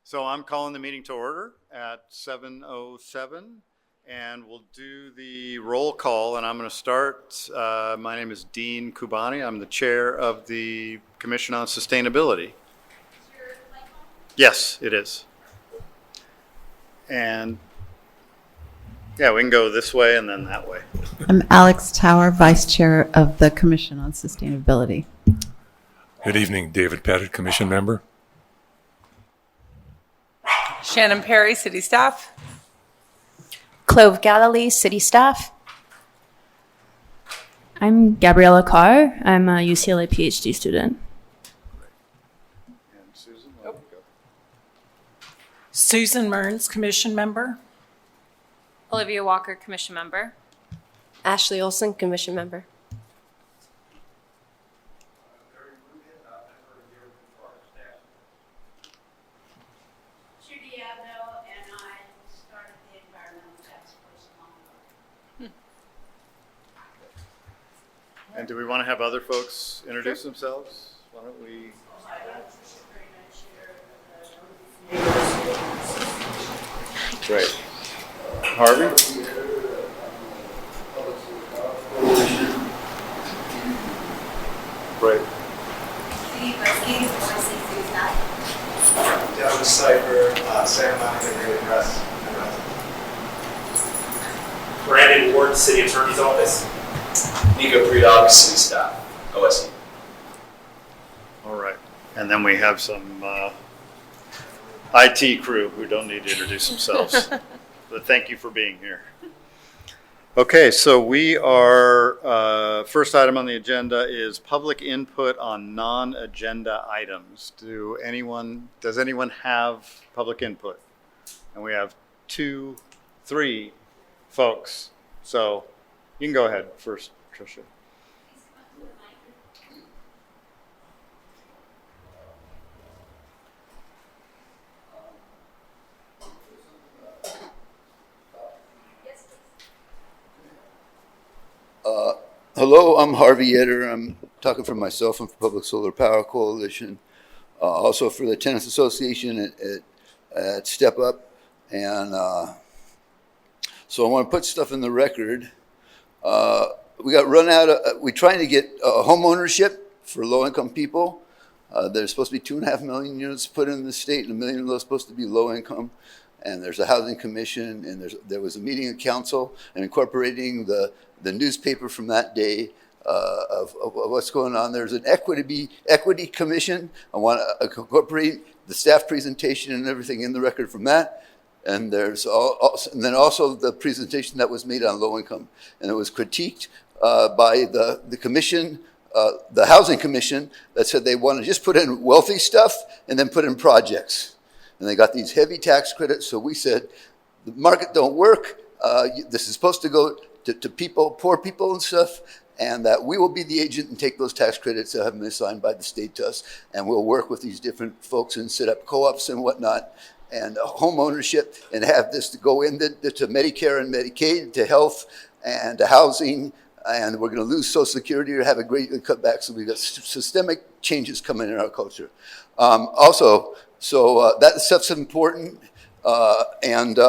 So I'm calling the meeting to order at 7:07, and we'll do the roll call, and I'm going to start. My name is Dean Kubani. I'm the chair of the Commission on Sustainability. Yes, it is. And yeah, we can go this way and then that way. I'm Alex Tower, Vice Chair of the Commission on Sustainability. Good evening, David Pettit, Commission Member. Shannon Perry, City Staff. Clove Galilee, City Staff. I'm Gabriella Carr. I'm a UCLA PhD student. And Susan, there we go. Susan Mearns, Commission Member. Olivia Walker, Commission Member. Ashley Olson, Commission Member. Judy Abno, and I started the environmental task force long ago. And do we want to have other folks introduce themselves? Why don't we? Great. Harvey? Right. Devin Cipher, Santa Monica Daily Press. Brandon Ward, City Attorney's Office. Nico Predog, City Staff, OSU. All right. And then we have some IT crew who don't need to introduce themselves. But thank you for being here. Okay, so we are, first item on the agenda is public input on non-agenda items. Does anyone have public input? And we have 3 folks. So you can go ahead first, Tricia. Hello, I'm Harvey Yetter. I'm talking for myself and for Public Solar Power Coalition, also for the Tenants Association at Step Up. And so I want to put stuff in the record. We got run out of, we're trying to get home ownership for low-income people. There's supposed to be 2.5 million units put in the state, and 1 million of those supposed to be low-income. And there's a housing commission, and there was a meeting of council, and incorporating the newspaper from that day of what's going on. There's an equity commission. I want to incorporate the staff presentation and everything in the record from that. And there's and then also the presentation that was made on low income, and it was critiqued by the commission, the housing commission, that said they want to just put in wealthy stuff and then put in projects. And they got these heavy tax credits. So we said, the market don't work. This is supposed to go to people, poor people and stuff, and that we will be the agent and take those tax credits that have been assigned by the state to us, and we'll work with these different folks and set up co-ops and whatnot, and home ownership, and have this to go in to Medicare and Medicaid, to health and to housing, and we're going to lose Social Security or have a great cutback. So we've got systemic changes coming in our culture. So that stuff's important, and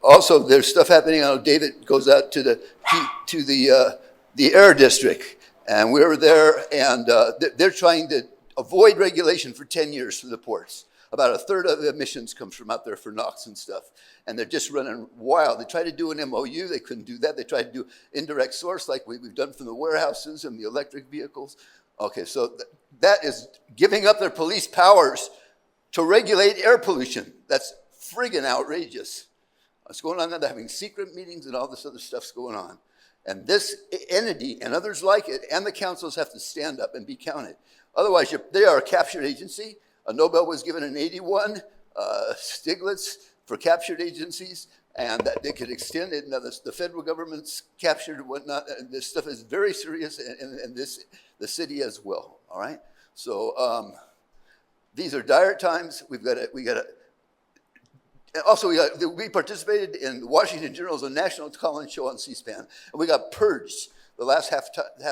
also there's stuff happening. I know David goes out to the Air District, and we were there, and they're trying to avoid regulation for 10 years for the ports. About 1/3 of the emissions comes from out there for NOx and stuff, and they're just running wild. They tried to do an MOU, they couldn't do that. They tried to do indirect source like we've done from the warehouses and the electric vehicles. Okay, so that is giving up their police powers to regulate air pollution. That's friggin' outrageous. What's going on now? They're having secret meetings and all this other stuff's going on. And this entity and others like it and the councils have to stand up and be counted. Otherwise, they are a captured agency. A Nobel was given in 81, Stiglitz for captured agencies, and that they could extend it. Now, the federal government's captured and whatnot. And this stuff is very serious, and the city as well, all right? So these are dire times. We participated in the Washington Journal's a national call-in show on C-SPAN, and we got purged. the last half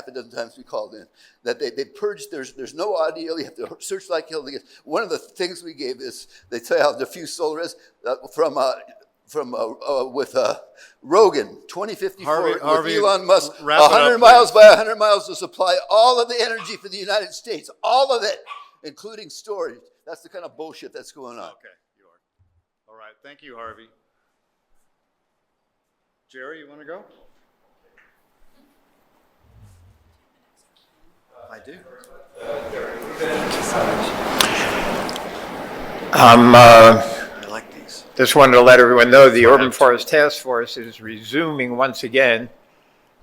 a dozen times we called in, that they purged, there's no audio, you have to search like hell to get. One of the things we gave is, they tell you how diffuse solar is, with Rogan, 2054, with Harvey, Elon Musk, wrap it up, 100 miles by 100 miles to supply all of the energy for the United States, all of it, including storage. That's the kind of bullshit that's going on. Okay, you are. All right, thank you, Harvey. Jerry, you want to go? I do. I like these. Just wanted to let everyone know the Urban Forest Task Force is resuming once again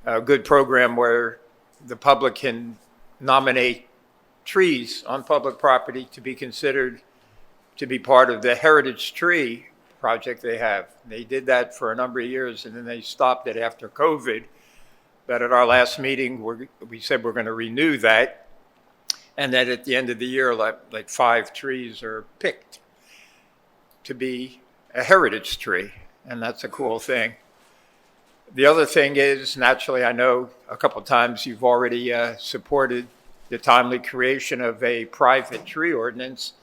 a good program where the public can nominate trees on public property to be considered to be part of the Heritage Tree project they have. They did that for a number of years and then they stopped it after COVID. But at our last meeting, we said we're going to renew that, and that at the end of the year, like 5 trees are picked to be a heritage tree, and that's a cool thing. The other thing is, naturally, I know a couple times you've already supported the timely creation of a private tree ordinance,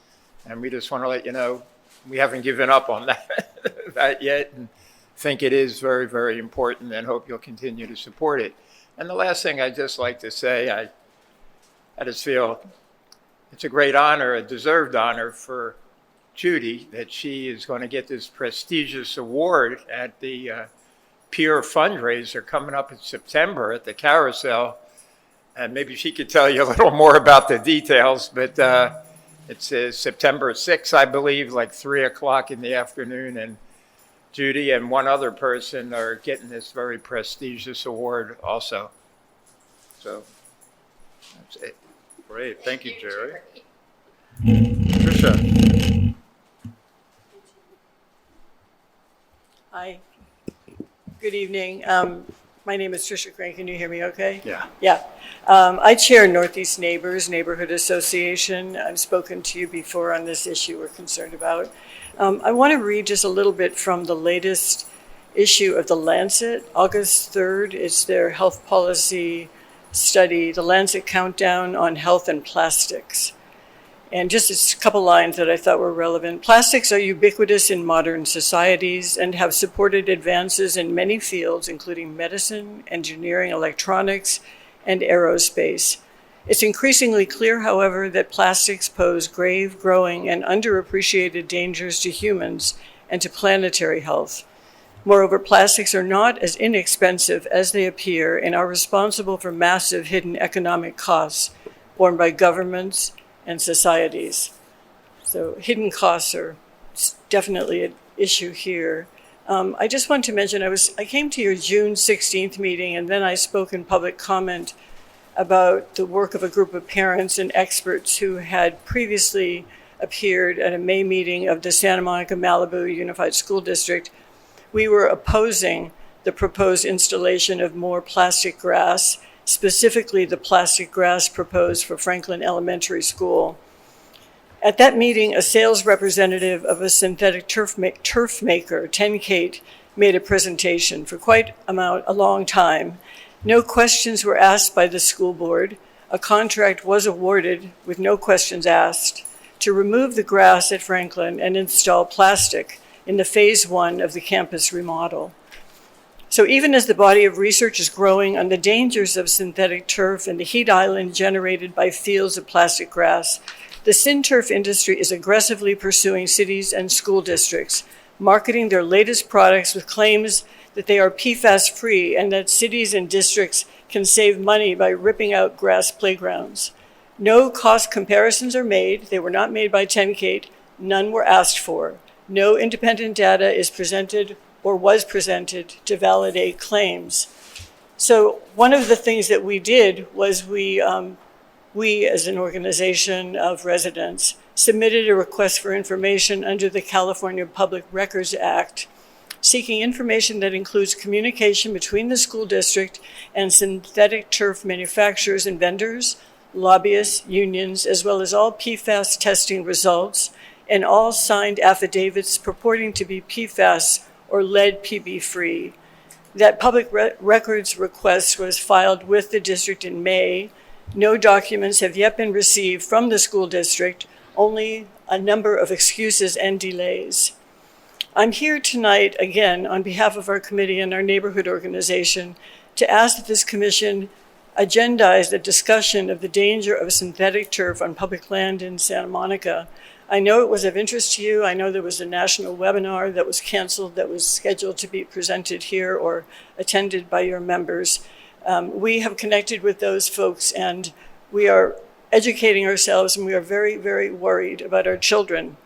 and we just want to let you know we haven't given up on that yet, and think it is very, very important and hope you'll continue to support it. And the last thing I'd just like to say, I just feel it's a great honor, a deserved honor for Judy that she is going to get this prestigious award at the Peer fundraiser coming up in September at the Carousel. And maybe she could tell you a little more about the details, but it's September 6th, I believe, like 3 o'clock in the afternoon, and Judy and one other person are getting this very prestigious award also. So that's it. Great, thank you, Jerry. Tricia. Hi, good evening. My name is Tricia Crane. Can you hear me okay? Yeah. Yeah. I chair Northeast Neighbors Neighborhood Association. I've spoken to you before on this issue we're concerned about. I want to read just a little bit from the latest issue of The Lancet, August 3rd. It's their health policy study, The Lancet Countdown on Health and Plastics. And just a couple lines that I thought were relevant. Plastics are ubiquitous in modern societies and have supported advances in many fields, including medicine, engineering, electronics, and aerospace. It's increasingly clear, however, that plastics pose grave, growing, and underappreciated dangers to humans and to planetary health. Moreover, plastics are not as inexpensive as they appear and are responsible for massive hidden economic costs borne by governments and societies. So hidden costs are definitely an issue here. I just want to mention, I came to your June 16th meeting, and then I spoke in public comment about the work of a group of parents and experts who had previously appeared at a May meeting of the Santa Monica Malibu Unified School District. We were opposing the proposed installation of more plastic grass, specifically the plastic grass proposed for Franklin Elementary School. At that meeting, a sales representative of a synthetic turf maker, Tenkate, made a presentation for quite a long time. No questions were asked by the school board. A contract was awarded with no questions asked to remove the grass at Franklin and install plastic in the phase 1 of the campus remodel. So even as the body of research is growing on the dangers of synthetic turf and the heat island generated by fields of plastic grass, the synturf industry is aggressively pursuing cities and school districts, marketing their latest products with claims that they are PFAS-free and that cities and districts can save money by ripping out grass playgrounds. No cost comparisons are made. They were not made by Tenkate. None were asked for. No independent data is presented or was presented to validate claims. So one of the things that we did was we as an organization of residents submitted a request for information under the California Public Records Act, seeking information that includes communication between the school district and synthetic turf manufacturers and vendors, lobbyists, unions, as well as all PFAS testing results and all signed affidavits purporting to be PFAS or lead PB free. That public records request was filed with the district in May. No documents have yet been received from the school district, only a number of excuses and delays. I'm here tonight, again, on behalf of our committee and our neighborhood organization, to ask that this commission agendize the discussion of the danger of synthetic turf on public land in Santa Monica. I know it was of interest to you. I know there was a national webinar that was canceled that was scheduled to be presented here or attended by your members. We have connected with those folks, and we are educating ourselves, and we are very, very worried about our children.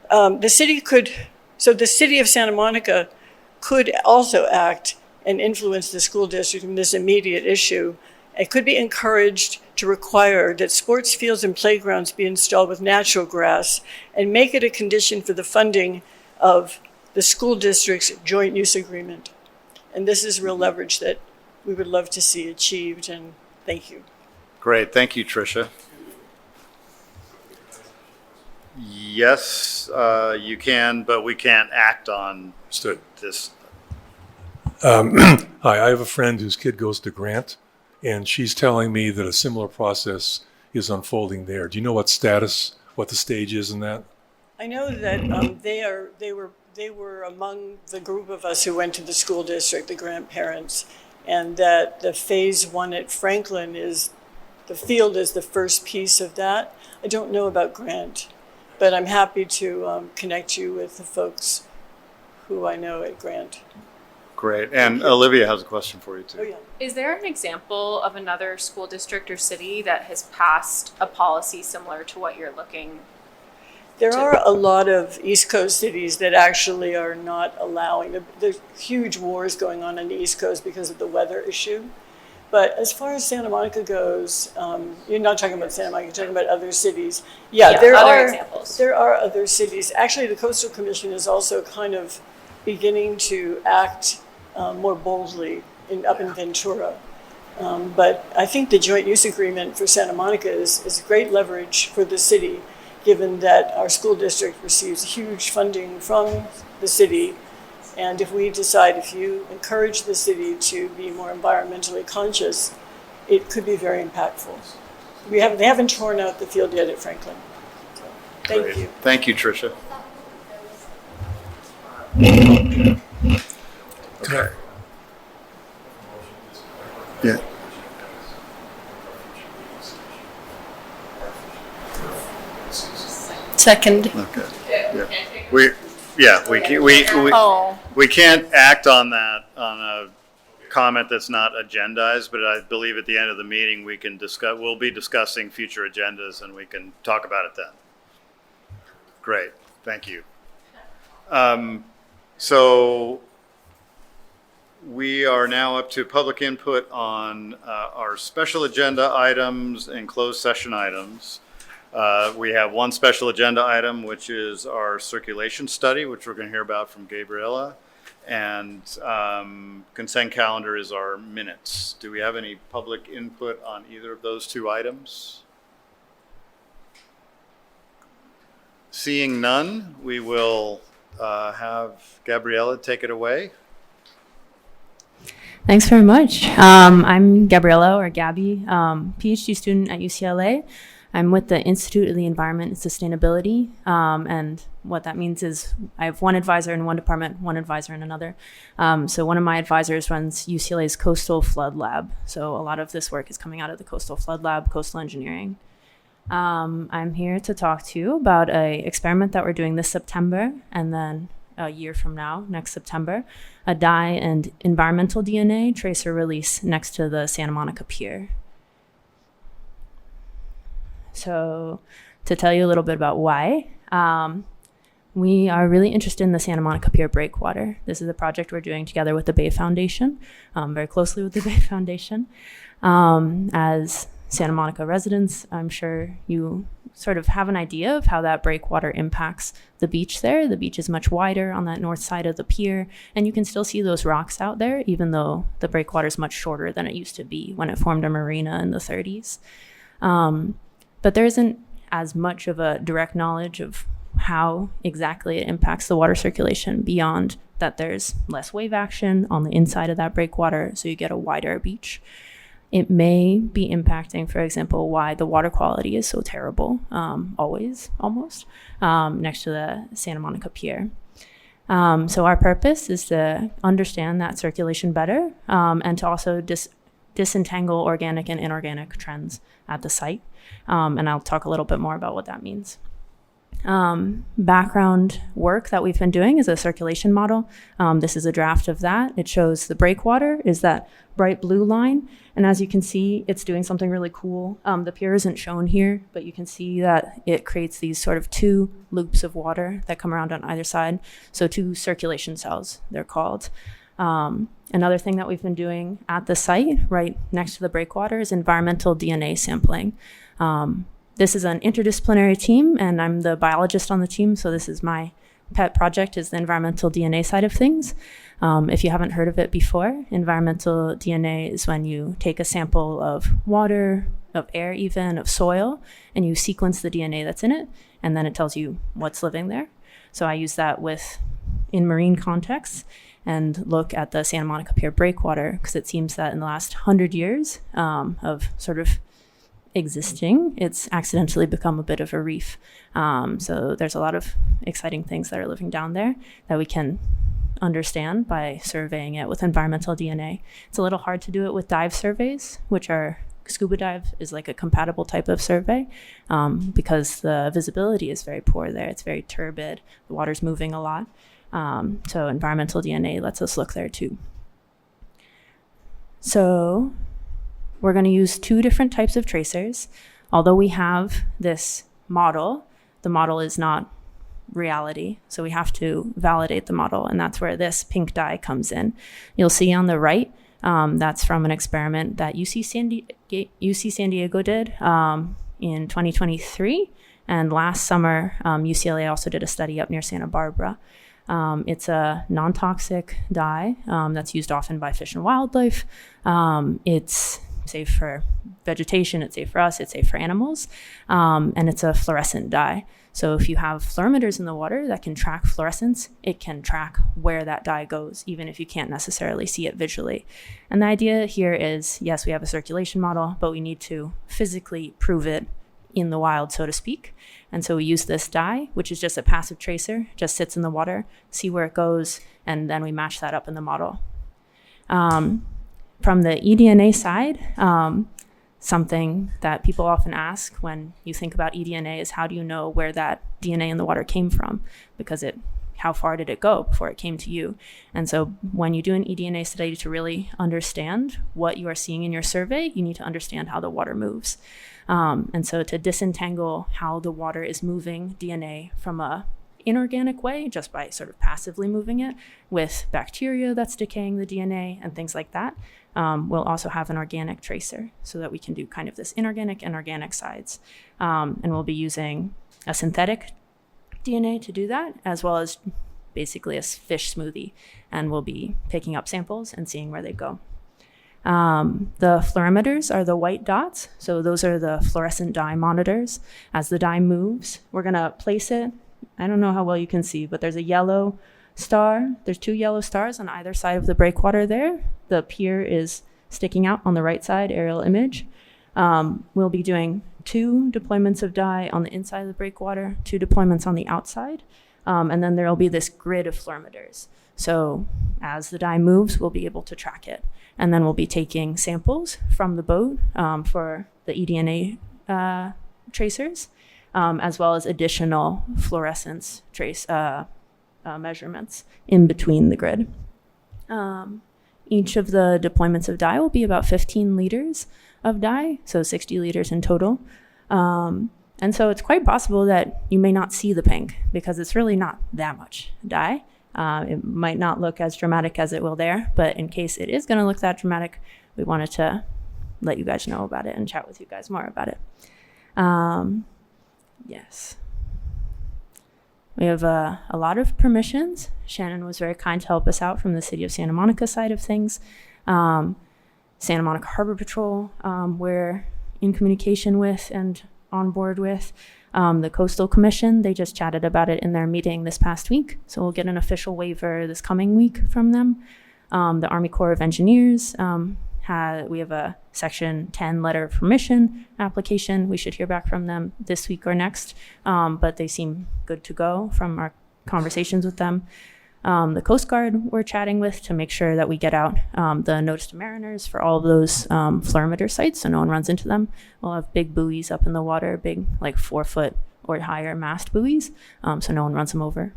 The city of Santa Monica could also act and influence the school district in this immediate issue. It could be encouraged to require that sports fields and playgrounds be installed with natural grass and make it a condition for the funding of the school district's joint use agreement. And this is real leverage that we would love to see achieved, and thank you. Great, thank you, Tricia. Yes, you can, but we can't act on this. Hi, I have a friend whose kid goes to Grant, and she's telling me that a similar process is unfolding there. Do you know what the stage is in that? I know that they were among the group of us who went to the school district, the grandparents, and that the phase 1 at Franklin the field is the first piece of that. I don't know about Grant, but I'm happy to connect you with the folks who I know at Grant. Great, and Olivia has a question for you too. Oh, yeah. Is there an example of another school district or city that has passed a policy similar to what you're looking? There are a lot of East Coast cities that actually are not allowing, there's huge wars going on the East Coast because of the weather issue. But as far as Santa Monica goes, you're not talking about Santa Monica, you're talking about other cities. Yeah, there are examples. There are other cities. Actually, the Coastal Commission is also kind of beginning to act more boldly up in Ventura. But I think the joint use agreement for Santa Monica is great leverage for the city, given that our school district receives huge funding from the city. And if you encourage the city to be more environmentally conscious, it could be very impactful. They haven't torn out the field yet at Franklin. So, thank you. Thank you, Tricia. Okay. Yeah. Second. Okay. Yeah. We can't act on that on a comment that's not agendized, but I believe at the end of the meeting we'll be discussing future agendas and we can talk about it then. Great, thank you. So we are now up to public input on our special agenda items and closed session items. We have one special agenda item, which is our circulation study, which we're going to hear about from Gabriella. And consent calendar is our minutes. Do we have any public input on either of those two items? Seeing none, we will have Gabriella take it away. Thanks very much. I'm Gabriella, or Gabby, PhD student at UCLA. I'm with the Institute of the Environment and Sustainability, and what that means is I have one advisor in one department, one advisor in another. So one of my advisors runs UCLA's Coastal Flood Lab. So a lot of this work is coming out of the Coastal Flood Lab, coastal engineering. I'm here to talk to you about an experiment that we're doing this September, and then a year from now, next September, a dye and environmental DNA tracer release next to the Santa Monica Pier. So to tell you a little bit about why, we are really interested in the Santa Monica Pier breakwater. This is a project we're doing together with the Bay Foundation, very closely with the Bay Foundation. As Santa Monica residents, I'm sure you sort of have an idea of how that breakwater impacts the beach there. The beach is much wider on that north side of the pier, and you can still see those rocks out there, even though the breakwater is much shorter than it used to be when it formed a marina in the 30s. But there isn't as much of a direct knowledge of how exactly it impacts the water circulation beyond that there's less wave action on the inside of that breakwater, so you get a wider beach. It may be impacting, for example, why the water quality is so terrible, always, almost, next to the Santa Monica Pier. So our purpose is to understand that circulation better, and to also disentangle organic and inorganic trends at the site. And I'll talk a little bit more about what that means. Background work that we've been doing is a circulation model. This is a draft of that. It shows the breakwater is that bright blue line. And as you can see, it's doing something really cool. The pier isn't shown here, but you can see that it creates these sort of two loops of water that come around on either side. So two circulation cells, they're called. Another thing that we've been doing at the site right next to the breakwater is environmental DNA sampling. This is an interdisciplinary team, and I'm the biologist on the team, so this is my pet project, is the environmental DNA side of things. If you haven't heard of it before, environmental DNA is when you take a sample of water, of air even, of soil, and you sequence the DNA that's in it, and then it tells you what's living there. So I use that in marine contexts and look at the Santa Monica Pier breakwater, because it seems that in the last 100 years of sort of existing, it's accidentally become a bit of a reef. So there's a lot of exciting things that are living down there that we can understand by surveying it with environmental DNA. It's a little hard to do it with dive surveys, which are scuba dive is like a compatible type of survey, because the visibility is very poor there. It's very turbid. The water's moving a lot. So environmental DNA lets us look there too. So we're going to use two different types of tracers. Although we have this model, the model is not reality. So we have to validate the model, and that's where this pink dye comes in. You'll see on the right, that's from an experiment that UC San Diego did in 2023. And last summer, UCLA also did a study up near Santa Barbara. It's a non-toxic dye that's used often by Fish and Wildlife. It's safe for vegetation, it's safe for us, it's safe for animals, and it's a fluorescent dye. So if you have fluorimeters in the water that can track fluorescence, it can track where that dye goes, even if you can't necessarily see it visually. And the idea here is, yes, we have a circulation model, but we need to physically prove it in the wild, so to speak. And so we use this dye, which is just a passive tracer, just sits in the water, see where it goes, and then we match that up in the model. From the eDNA side, something that people often ask when you think about eDNA is, how do you know where that DNA in the water came from? Because how far did it go before it came to you? And so when you do an eDNA study, to really understand what you are seeing in your survey, you need to understand how the water moves. And so to disentangle how the water is moving DNA from a inorganic way, just by sort of passively moving it with bacteria that's decaying the DNA and things like that, we'll also have an organic tracer so that we can do kind of this inorganic and organic sides. And we'll be using a synthetic DNA to do that, as well as basically a fish smoothie. And we'll be picking up samples and seeing where they go. The fluorimeters are the white dots. So those are the fluorescent dye monitors. As the dye moves, we're going to place it. I don't know how well you can see, but there's a yellow star. There's two yellow stars on either side of the breakwater there. The pier is sticking out on the right side, aerial image. We'll be doing 2 deployments of dye on the inside of the breakwater, 2 deployments on the outside, and then there'll be this grid of fluorimeters. So as the dye moves, we'll be able to track it. And then we'll be taking samples from the boat for the eDNA tracers, as well as additional fluorescence trace measurements in between the grid. Each of the deployments of dye will be about 15 liters of dye, so 60 liters in total. And so it's quite possible that you may not see the pink because it's really not that much dye. It might not look as dramatic as it will there, but in case it is going to look that dramatic, we wanted to let you guys know about it and chat with you guys more about it. Yes. We have a lot of permissions. Shannon was very kind to help us out from the City of Santa Monica side of things. Santa Monica Harbor Patrol, we're in communication with and on board with. The Coastal Commission, they just chatted about it in their meeting this past week. So we'll get an official waiver this coming week from them. The Army Corps of Engineers, we have a Section 10 letter of permission application. We should hear back from them this week or next, but they seem good to go from our conversations with them. The Coast Guard we're chatting with to make sure that we get out the notice to mariners for all of those fluorimeter sites so no one runs into them. We'll have big buoys up in the water, big like 4-foot or higher mast buoys, so no one runs them over.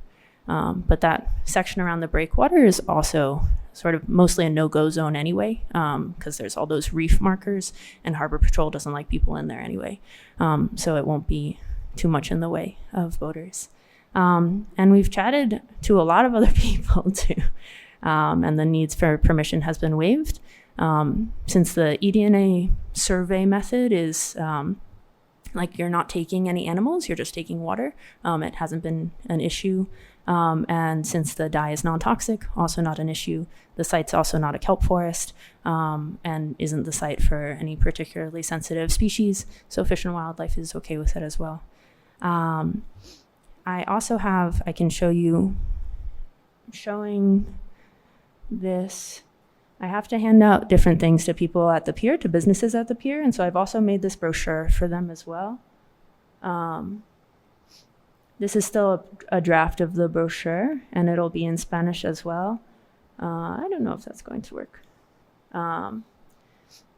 But that section around the breakwater is also sort of mostly a no-go zone anyway, because there's all those reef markers and Harbor Patrol doesn't like people in there anyway. So it won't be too much in the way of boaters. And we've chatted to a lot of other people too, and the needs for permission has been waived. Since the eDNA survey method is like you're not taking any animals, you're just taking water, it hasn't been an issue. And since the dye is non-toxic, also not an issue. The site's also not a kelp forest, and isn't the site for any particularly sensitive species. So Fish and Wildlife is okay with it as well. I also I can show you, showing this. I have to hand out different things to people at the pier, to businesses at the pier. And so I've also made this brochure for them as well. This is still a draft of the brochure, and it'll be in Spanish as well. I don't know if that's going to work.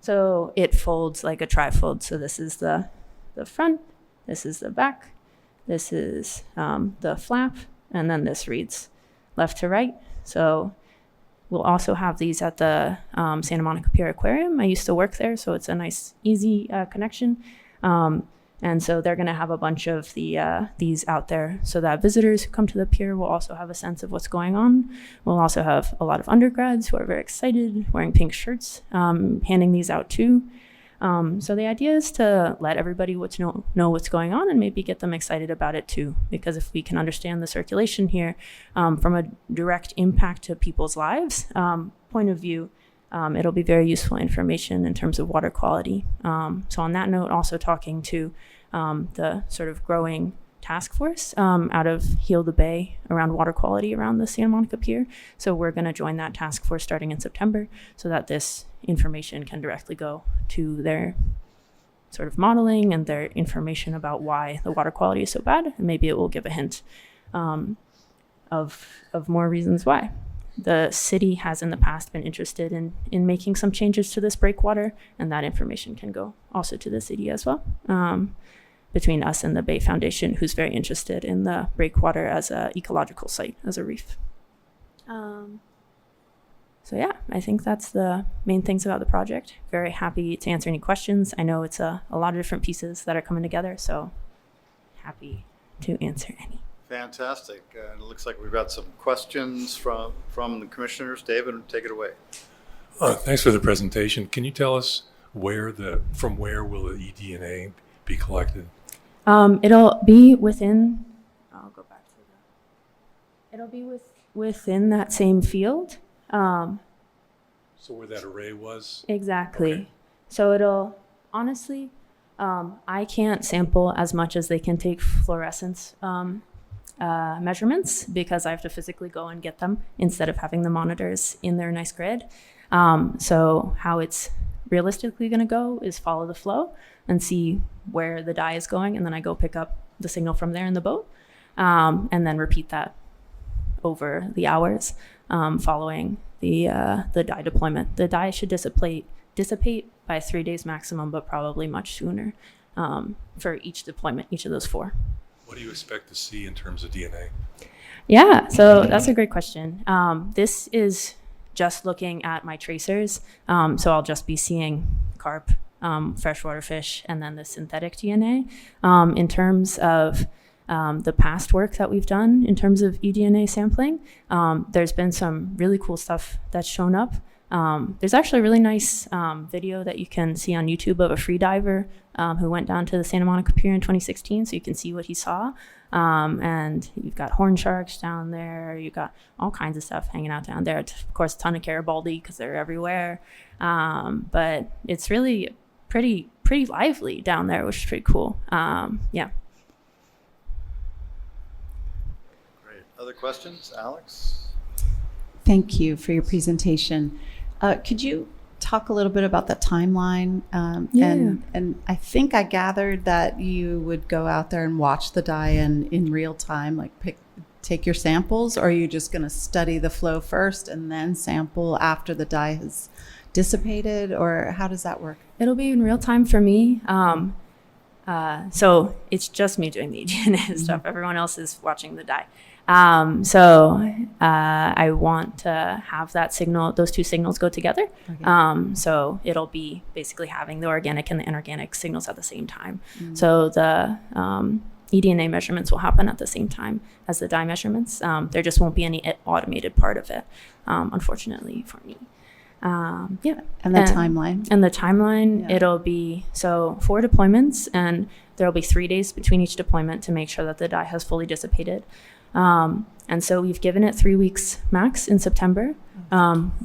So it folds like a trifold. So this is the front, this is the back, this is the flap, and then this reads left to right. So we'll also have these at the Santa Monica Pier Aquarium. I used to work there, so it's a nice, easy connection. And so they're going to have a bunch of these out there so that visitors who come to the pier will also have a sense of what's going on. We'll also have a lot of undergrads who are very excited, wearing pink shirts, handing these out too. So the idea is to let everybody know what's going on and maybe get them excited about it too. Because if we can understand the circulation here from a direct impact to people's lives point of view, it'll be very useful information in terms of water quality. So on that note, also talking to the sort of growing task force out of Heal the Bay around water quality around the Santa Monica Pier. So we're going to join that task force starting in September so that this information can directly go to their sort of modeling and their information about why the water quality is so bad. And maybe it will give a hint of more reasons why. The city has in the past been interested in making some changes to this breakwater, and that information can go also to the city as well, between us and the Bay Foundation, who's very interested in the breakwater as an ecological site, as a reef. So yeah, I think that's the main things about the project. Very happy to answer any questions. I know it's a lot of different pieces that are coming together, so happy to answer any. Fantastic. It looks like we've got some questions from the commissioners. David, take it away. Thanks for the presentation. Can you tell us from where will the eDNA be collected? It'll be within, I'll go back to that. It'll be within that same field. So where that array was? Exactly. Okay. So it'll, honestly, I can't sample as much as they can take fluorescence measurements because I have to physically go and get them instead of having the monitors in their nice grid. So how it's realistically going to go is follow the flow and see where the dye is going, and then I go pick up the signal from there in the boat, and then repeat that over the hours following the dye deployment. The dye should dissipate by 3 days maximum, but probably much sooner for each deployment, each of those 4. What do you expect to see in terms of DNA? Yeah, so that's a great question. This is just looking at my tracers. So I'll just be seeing carp, freshwater fish, and then the synthetic DNA. In terms of the past work that we've done in terms of eDNA sampling, there's been some really cool stuff that's shown up. There's actually a really nice video that you can see on YouTube of a free diver who went down to the Santa Monica Pier in 2016, so you can see what he saw. And you've got horn sharks down there. You've got all kinds of stuff hanging out down there. Of course, a ton of Garibaldi because they're everywhere. But it's really pretty lively down there, which is pretty cool. Yeah. Other questions? Alex? Thank you for your presentation. Could you talk a little bit about the timeline? And I think I gathered that you would go out there and watch the die-in in real time, like take your samples, or are you just going to study the flow first and then sample after the dye has dissipated, or how does that work? It'll be in real time for me. So it's just me doing the DNA stuff. Everyone else is watching the dye. I want to have that signal, those two signals go together. Okay. So it'll be basically having the organic and the inorganic signals at the same time. Mm-hmm. So the eDNA measurements will happen at the same time as the dye measurements. There just won't be any automated part of it, unfortunately for me. And the timeline? And the timeline, it'll be, 4 deployments, and there'll be 3 days between each deployment to make sure that the dye has fully dissipated. And so we've given it 3 weeks max in September.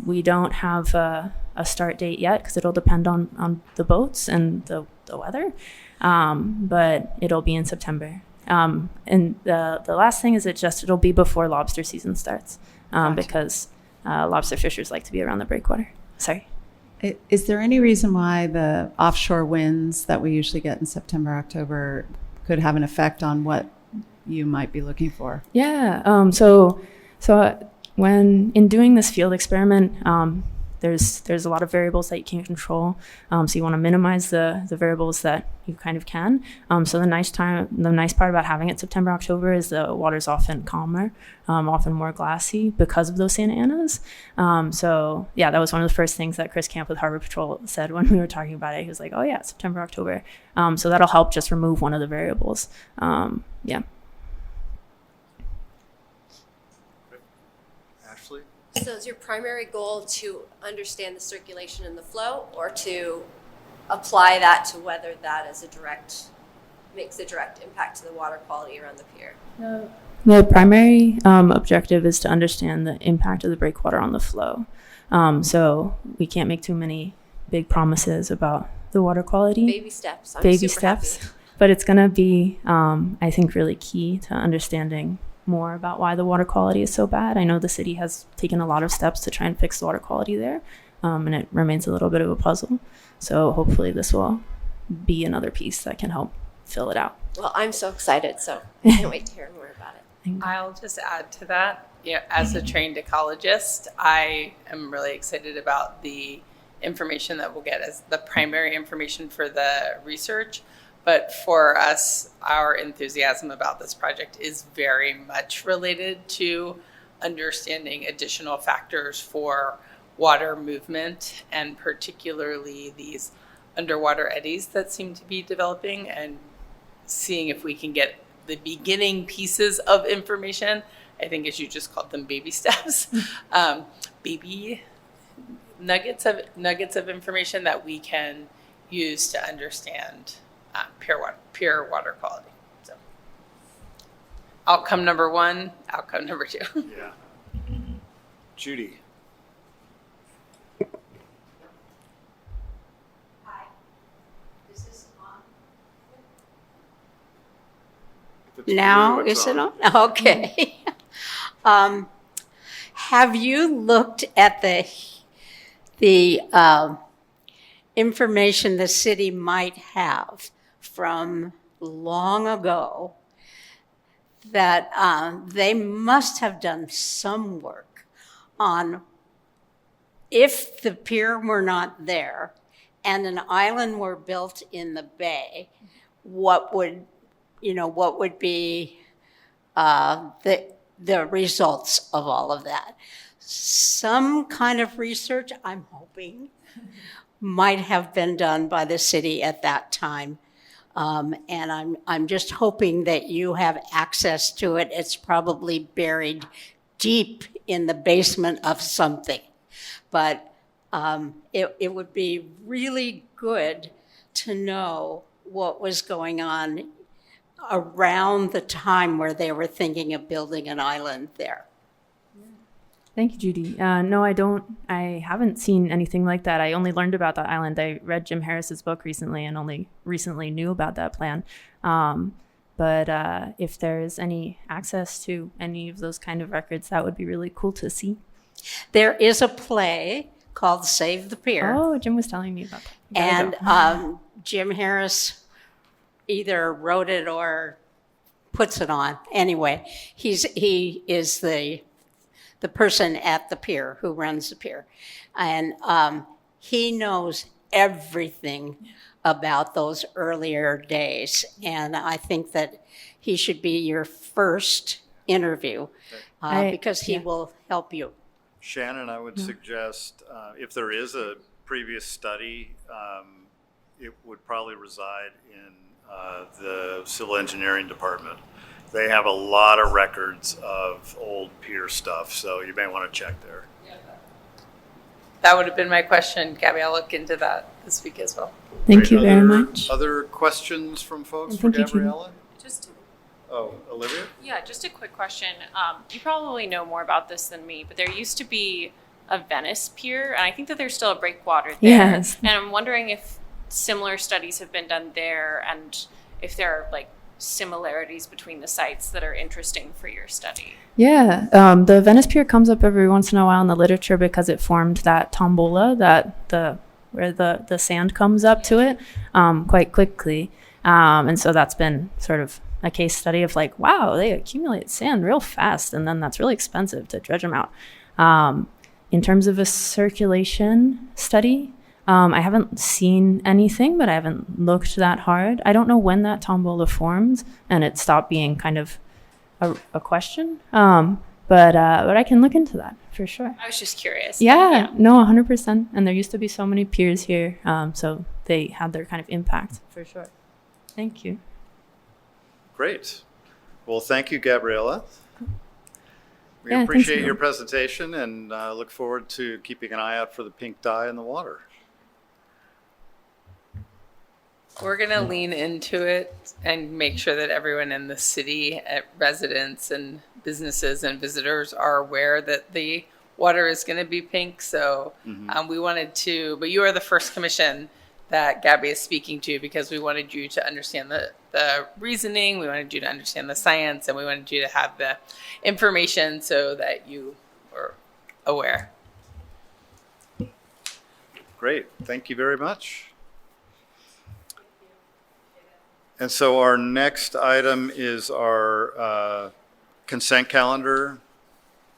We don't have a start date yet because it'll depend on the boats and the weather, but it'll be in September. And the last thing is it'll be before lobster season starts, because lobster fishers like to be around the breakwater. Sorry. Is there any reason why the offshore winds that we usually get in September, October could have an effect on what you might be looking for? Yeah. So when in doing this field experiment, there's a lot of variables that you can't control. So you want to minimize the variables that you kind of can. So the nice part about having it September, October is the water's often calmer, often more glassy because of those Santa Anas. So yeah, that was one of the first things that Chris Camp with Harbor Patrol said when we were talking about it. He was like, oh yeah, September, October. So that'll help just remove one of the variables. Yeah. Ashley? So is your primary goal to understand the circulation and the flow, or to apply that to whether that makes a direct impact to the water quality around the pier? The primary objective is to understand the impact of the breakwater on the flow. So we can't make too many big promises about the water quality. Baby steps. I'm super happy. But it's going to be, I think, really key to understanding more about why the water quality is so bad. I know the city has taken a lot of steps to try and fix the water quality there, and it remains a little bit of a puzzle. So hopefully this will be another piece that can help fill it out. Well, I'm so excited, so I can't wait to hear more about it. I'll just add to that. As a trained ecologist, I am really excited about the information that we'll get as the primary information for the research. But for us, our enthusiasm about this project is very much related to understanding additional factors for water movement, and particularly these underwater eddies that seem to be developing, and seeing if we can get the beginning pieces of information. I think, as you just called them, baby steps, baby nuggets of information that we can use to understand pure water quality. So, outcome number 1, outcome number 2. Yeah. Judy. Hi. Is this on? Now, is it on? Okay. Have you looked at the information the city might have from long ago that they must have done some work on if the pier were not there and an island were built in the bay, what would be the results of all of that? Some kind of research, I'm hoping, might have been done by the city at that time. And I'm just hoping that you have access to it. It's probably buried deep in the basement of something. But it would be really good to know what was going on around the time where they were thinking of building an island there. Thank you, Judy. No, I don't. I haven't seen anything like that. I only learned about that island. I read Jim Harris's book recently and only recently knew about that plan. But if there's any access to any of those kind of records, that would be really cool to see. There is a play called Save the Pier. Oh, Jim was telling me about that. And Jim Harris either wrote it or puts it on. Anyway, he is the person at the pier who runs the pier. And he knows everything about those earlier days. And I think that he should be your first interview because he will help you. Shannon, I would suggest if there is a previous study, it would probably reside in the civil engineering department. They have a lot of records of old pier stuff, so you may want to check there. That would have been my question, Gabby. I'll look into that this week as well. Thank you very much. Other questions from folks for Thank you, Judy. Gabriella? Just Oh, Olivia? Yeah, just a quick question. You probably know more about this than me, but there used to be a Venice pier, and I think that there's still a breakwater there. Yes. And I'm wondering if similar studies have been done there, and if there are like similarities between the sites that are interesting for your study. Yeah, the Venice Pier comes up every once in a while in the literature because it formed that tombola, where the sand comes up to it quite quickly. And so that's been sort of a case study of like, wow, they accumulate sand real fast, and then that's really expensive to dredge them out. In terms of a circulation study, I haven't seen anything, but I haven't looked that hard. I don't know when that tombola formed and it stopped being kind of a question, but I can look into that for sure. I was just curious. Yeah, no, 100%. And there used to be so many piers here, so they had their kind of impact for sure. Thank you. Great. Well, thank you, Gabriella. We Yeah, appreciate thanks, your Neil. presentation and look forward to keeping an eye out for the pink dye in the water. We're going to lean into it and make sure that everyone in the city, residents and businesses and visitors are aware that the water is going to be pink. So we wanted to, but you are the first commission that Gabby is speaking to because we wanted you to understand the reasoning, we wanted you to understand the science, and we wanted you to have the information so that you were aware. Great. Thank you very much. And so our next item is our consent calendar,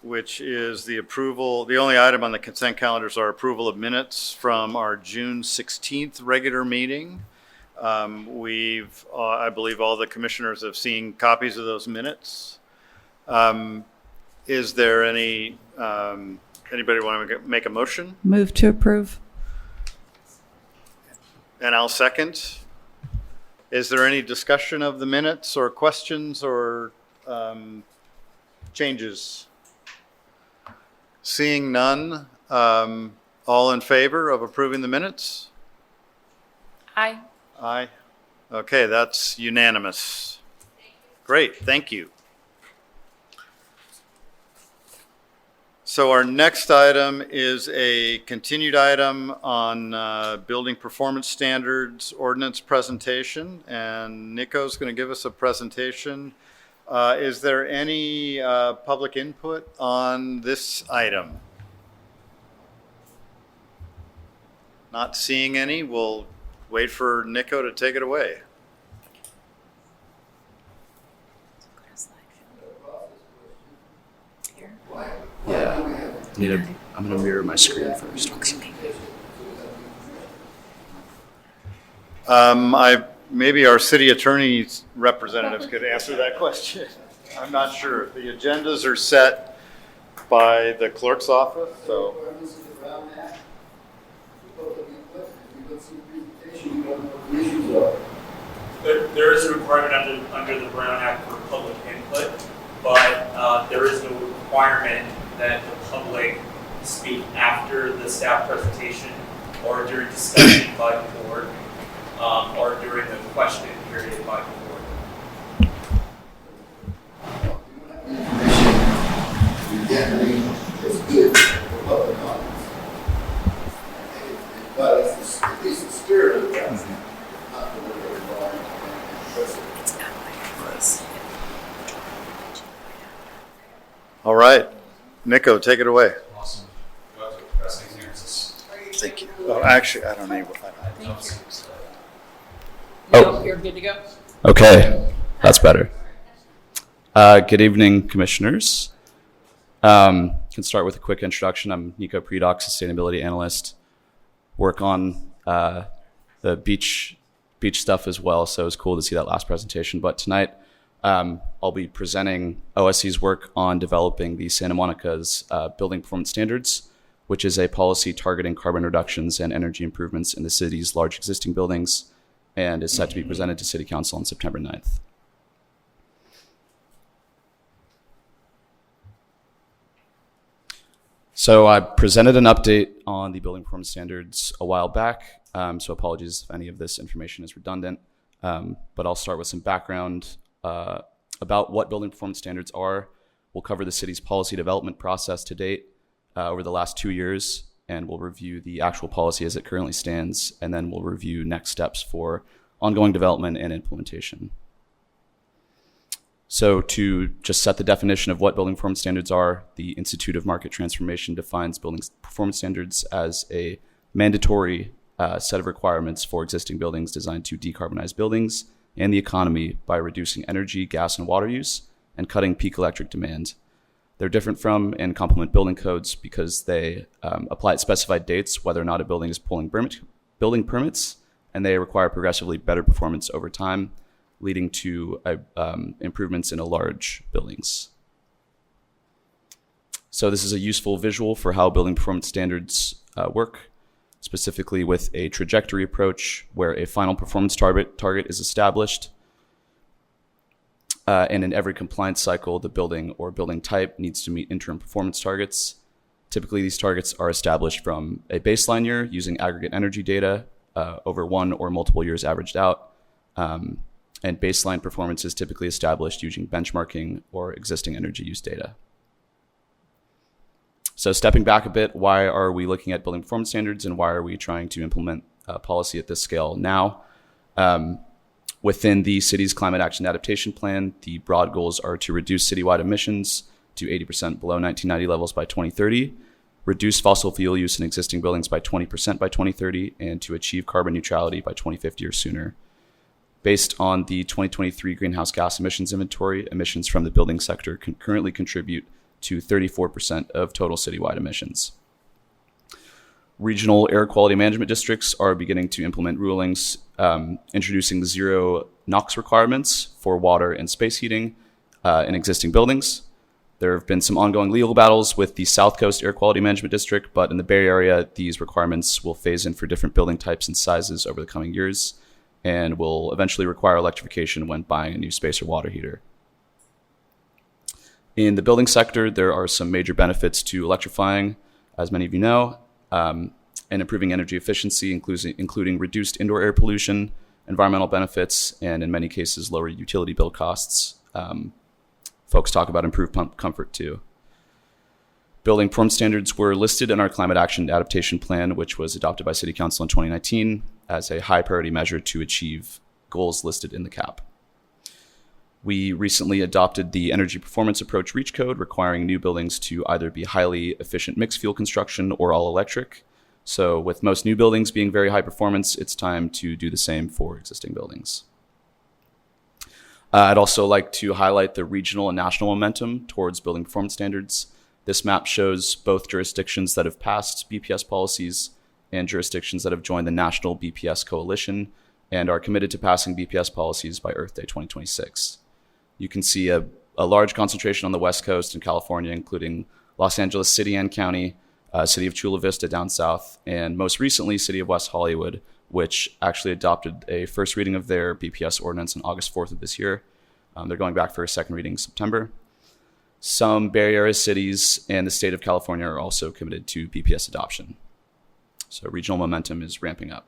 which is the approval. The only item on the consent calendar is our approval of minutes from our June 16th regular meeting. I believe all the commissioners have seen copies of those minutes. Is there anybody want to make a motion? Move to approve. And I'll second. Is there any discussion of the minutes or questions or changes? Seeing none, all in favor of approving the minutes? Aye. Aye. Okay, that's unanimous. Great, thank you. So our next item is a continued item on building performance standards ordinance presentation, and Nico's going to give us a presentation. Is there any public input on this item? Not seeing any. We'll wait for Nico to take it away. Yeah. I'm going to mirror my screen first. Maybe our city attorney's representatives could answer that question. I'm not sure. The agendas are set by the clerk's office, so. There is a requirement under the Brown Act for public input, but there is no requirement that the public speak after the staff presentation or during discussion by the board or during the question period by the board. It's good for public comments. But it's at least the spirit of that, not the way they're going and All right, Nico, take it away. Awesome. Thank you. Oh, actually, I don't need. You're good to go. Okay, that's better. Good evening, commissioners. Can start with a quick introduction. I'm Nico Predock, sustainability analyst. Work on the beach stuff as well, so it was cool to see that last presentation. But tonight, I'll be presenting OSC's work on developing the Santa Monica's Building Performance Standards, which is a policy targeting carbon reductions and energy improvements in the city's large existing buildings, and is set to be presented to City Council on September 9th. So I presented an update on the building performance standards a while back, so apologies if any of this information is redundant, but I'll start with some background about what building performance standards are. We'll cover the city's policy development process to date over the last 2 years, and we'll review the actual policy as it currently stands, and then we'll review next steps for ongoing development and implementation. So to just set the definition of what building performance standards are, the Institute of Market Transformation defines building performance standards as a mandatory set of requirements for existing buildings designed to decarbonize buildings and the economy by reducing energy, gas, and water use and cutting peak electric demand. They're different from and complement building codes because they apply at specified dates whether or not a building is pulling building permits, and they require progressively better performance over time, leading to improvements in large buildings. So this is a useful visual for how building performance standards work, specifically with a trajectory approach where a final performance target is established. And in every compliance cycle, the building or building type needs to meet interim performance targets. Typically, these targets are established from a baseline year using aggregate energy data over one or multiple years averaged out. And baseline performance is typically established using benchmarking or existing energy use data. So stepping back a bit, why are we looking at building performance standards and why are we trying to implement policy at this scale now? Within the city's climate action adaptation plan, the broad goals are to reduce citywide emissions to 80% below 1990 levels by 2030, reduce fossil fuel use in existing buildings by 20% by 2030, and to achieve carbon neutrality by 2050 or sooner. Based on the 2023 greenhouse gas emissions inventory, emissions from the building sector currently contribute to 34% of total citywide emissions. Regional air quality management districts are beginning to implement rulings introducing zero NOx requirements for water and space heating in existing buildings. There have been some ongoing legal battles with the South Coast Air Quality Management District, but in the Bay Area, these requirements will phase in for different building types and sizes over the coming years, and will eventually require electrification when buying a new space or water heater. In the building sector, there are some major benefits to electrifying, as many of you know, and improving energy efficiency, including reduced indoor air pollution, environmental benefits, and in many cases, lower utility bill costs. Folks talk about improved pump comfort too. Building performance standards were listed in our Climate Action Adaptation Plan, which was adopted by City Council in 2019 as a high priority measure to achieve goals listed in the CAP. We recently adopted the Energy Performance Approach REACH code, requiring new buildings to either be highly efficient mixed fuel construction or all electric. So with most new buildings being very high performance, it's time to do the same for existing buildings. I'd also like to highlight the regional and national momentum towards building performance standards. This map shows both jurisdictions that have passed BPS policies and jurisdictions that have joined the National BPS Coalition and are committed to passing BPS policies by Earth Day 2026. You can see a large concentration on the West Coast in California, including Los Angeles City and County, City of Chula Vista down south, and most recently, City of West Hollywood, which actually adopted a first reading of their BPS ordinance on August 4th of this year. They're going back for a second reading in September. Some Bay Area cities and the state of California are also committed to BPS adoption. So regional momentum is ramping up.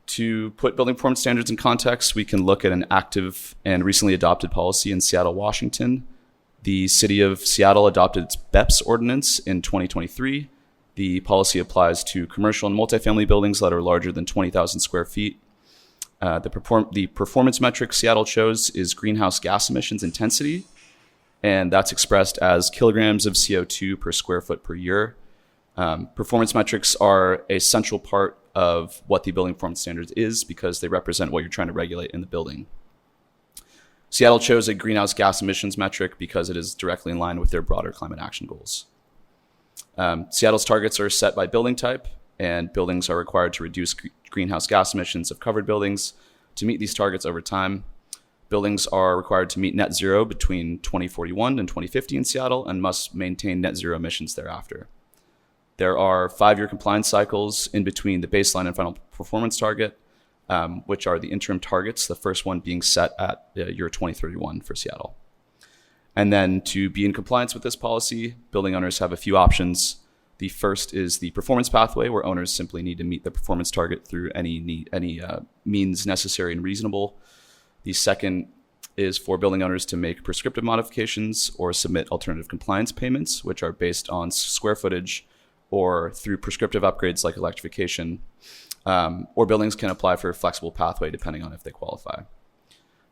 To put building performance standards in context, we can look at an active and recently adopted policy in Seattle, Washington. The city of Seattle adopted its BEPS ordinance in 2023. The policy applies to commercial and multifamily buildings that are larger than 20,000 square feet. The performance metric Seattle chose is greenhouse gas emissions intensity. and that's expressed as kilograms of CO2 per square foot per year. Performance metrics are a central part of what the building performance standards is because they represent what you're trying to regulate in the building. Seattle chose a greenhouse gas emissions metric because it is directly in line with their broader climate action goals. Seattle's targets are set by building type, and buildings are required to reduce greenhouse gas emissions of covered buildings. To meet these targets over time, buildings are required to meet net zero between 2041 and 2050 in Seattle and must maintain net zero emissions thereafter. There are 5-year compliance cycles in between the baseline and final performance target, which are the interim targets, the first one being set at year 2031 for Seattle. And then to be in compliance with this policy, building owners have a few options. The first is the performance pathway, where owners simply need to meet the performance target through any means necessary and reasonable. The second is for building owners to make prescriptive modifications or submit alternative compliance payments, which are based on square footage or through prescriptive upgrades like electrification, or buildings can apply for a flexible pathway depending on if they qualify.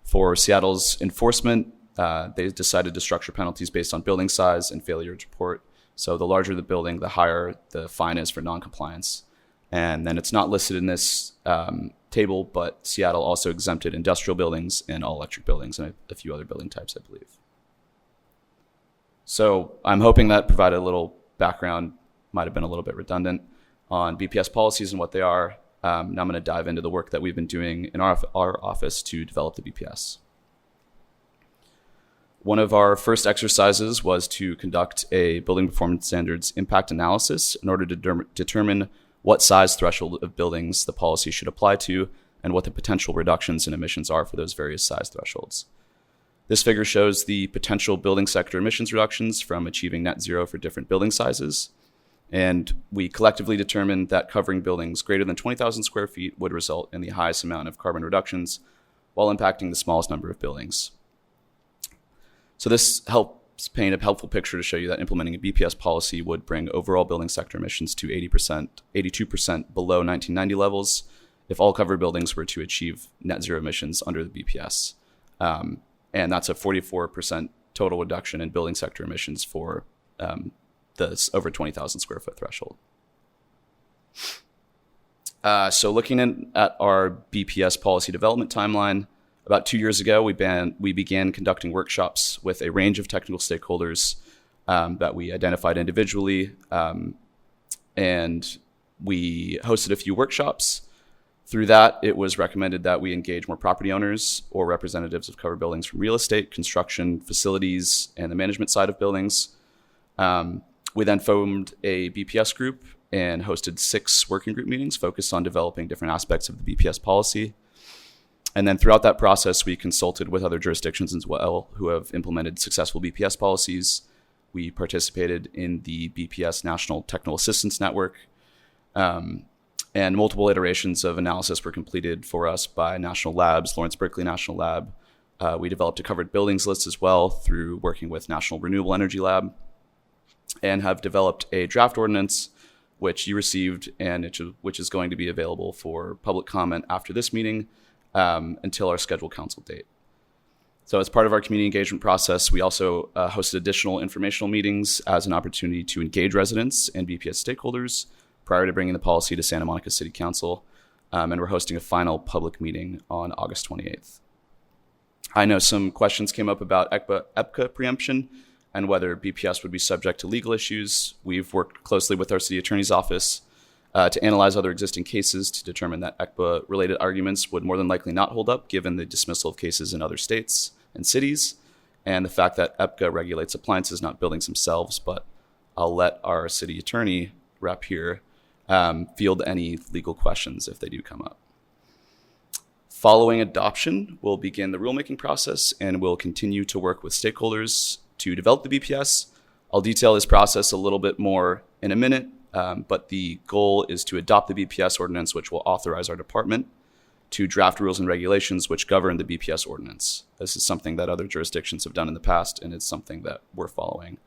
For Seattle's enforcement, they decided to structure penalties based on building size and failure to report. So the larger the building, the higher the fine is for noncompliance. And then it's not listed in this table, but Seattle also exempted industrial buildings and all electric buildings and a few other building types, I believe. So I'm hoping that provided a little background, might have been a little bit redundant, on BPS policies and what they are. Now I'm going to dive into the work that we've been doing in our office to develop the BPS. One of our first exercises was to conduct a building performance standards impact analysis in order to determine what size threshold of buildings the policy should apply to and what the potential reductions in emissions are for those various size thresholds. This figure shows the potential building sector emissions reductions from achieving net zero for different building sizes. And we collectively determined that covering buildings greater than 20,000 square feet would result in the highest amount of carbon reductions while impacting the smallest number of buildings. So this helps paint a helpful picture to show you that implementing a BPS policy would bring overall building sector emissions to 82% below 1990 levels if all covered buildings were to achieve net zero emissions under the BPS. And that's a 44% total reduction in building sector emissions for the over 20,000 square foot threshold. So looking at our BPS policy development timeline, about 2 years ago, we began conducting workshops with a range of technical stakeholders that we identified individually, and we hosted a few workshops. Through that, it was recommended that we engage more property owners or representatives of covered buildings from real estate, construction, facilities, and the management side of buildings. We then formed a BPS group and hosted 6 working group meetings focused on developing different aspects of the BPS policy. And then throughout that process, we consulted with other jurisdictions as well who have implemented successful BPS policies. We participated in the BPS National Technical Assistance Network, and multiple iterations of analysis were completed for us by national labs, Lawrence Berkeley National Lab. We developed a covered buildings list as well through working with National Renewable Energy Lab, and have developed a draft ordinance, which you received and which is going to be available for public comment after this meeting until our scheduled council date. So as part of our community engagement process, we also hosted additional informational meetings as an opportunity to engage residents and BPS stakeholders prior to bringing the policy to Santa Monica City Council, and we're hosting a final public meeting on August 28th. I know some questions came up about EPCA preemption and whether BPS would be subject to legal issues. We've worked closely with our city attorney's office to analyze other existing cases to determine that EPCA-related arguments would more than likely not hold up given the dismissal of cases in other states and cities, and the fact that EPCA regulates appliances, not buildings themselves. But I'll let our city attorney rep here field any legal questions if they do come up. Following adoption, we'll begin the rulemaking process and we'll continue to work with stakeholders to develop the BPS. I'll detail this process a little bit more in a minute, but the goal is to adopt the BPS ordinance, which will authorize our department to draft rules and regulations which govern the BPS ordinance. This is something that other jurisdictions have done in the past, and it's something that we're following.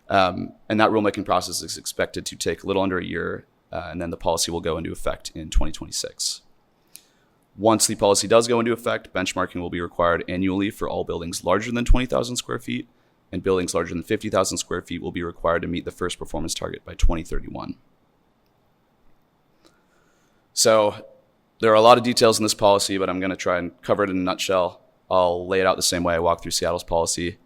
And that rulemaking process is expected to take a little under a year, and then the policy will go into effect in 2026. Once the policy does go into effect, benchmarking will be required annually for all buildings larger than 20,000 square feet and buildings larger than 50,000 square feet will be required to meet the first performance target by 2031. So there are a lot of details in this policy, but I'm going to try and cover it in a nutshell. I'll lay it out the same way I walk through Seattle's policy.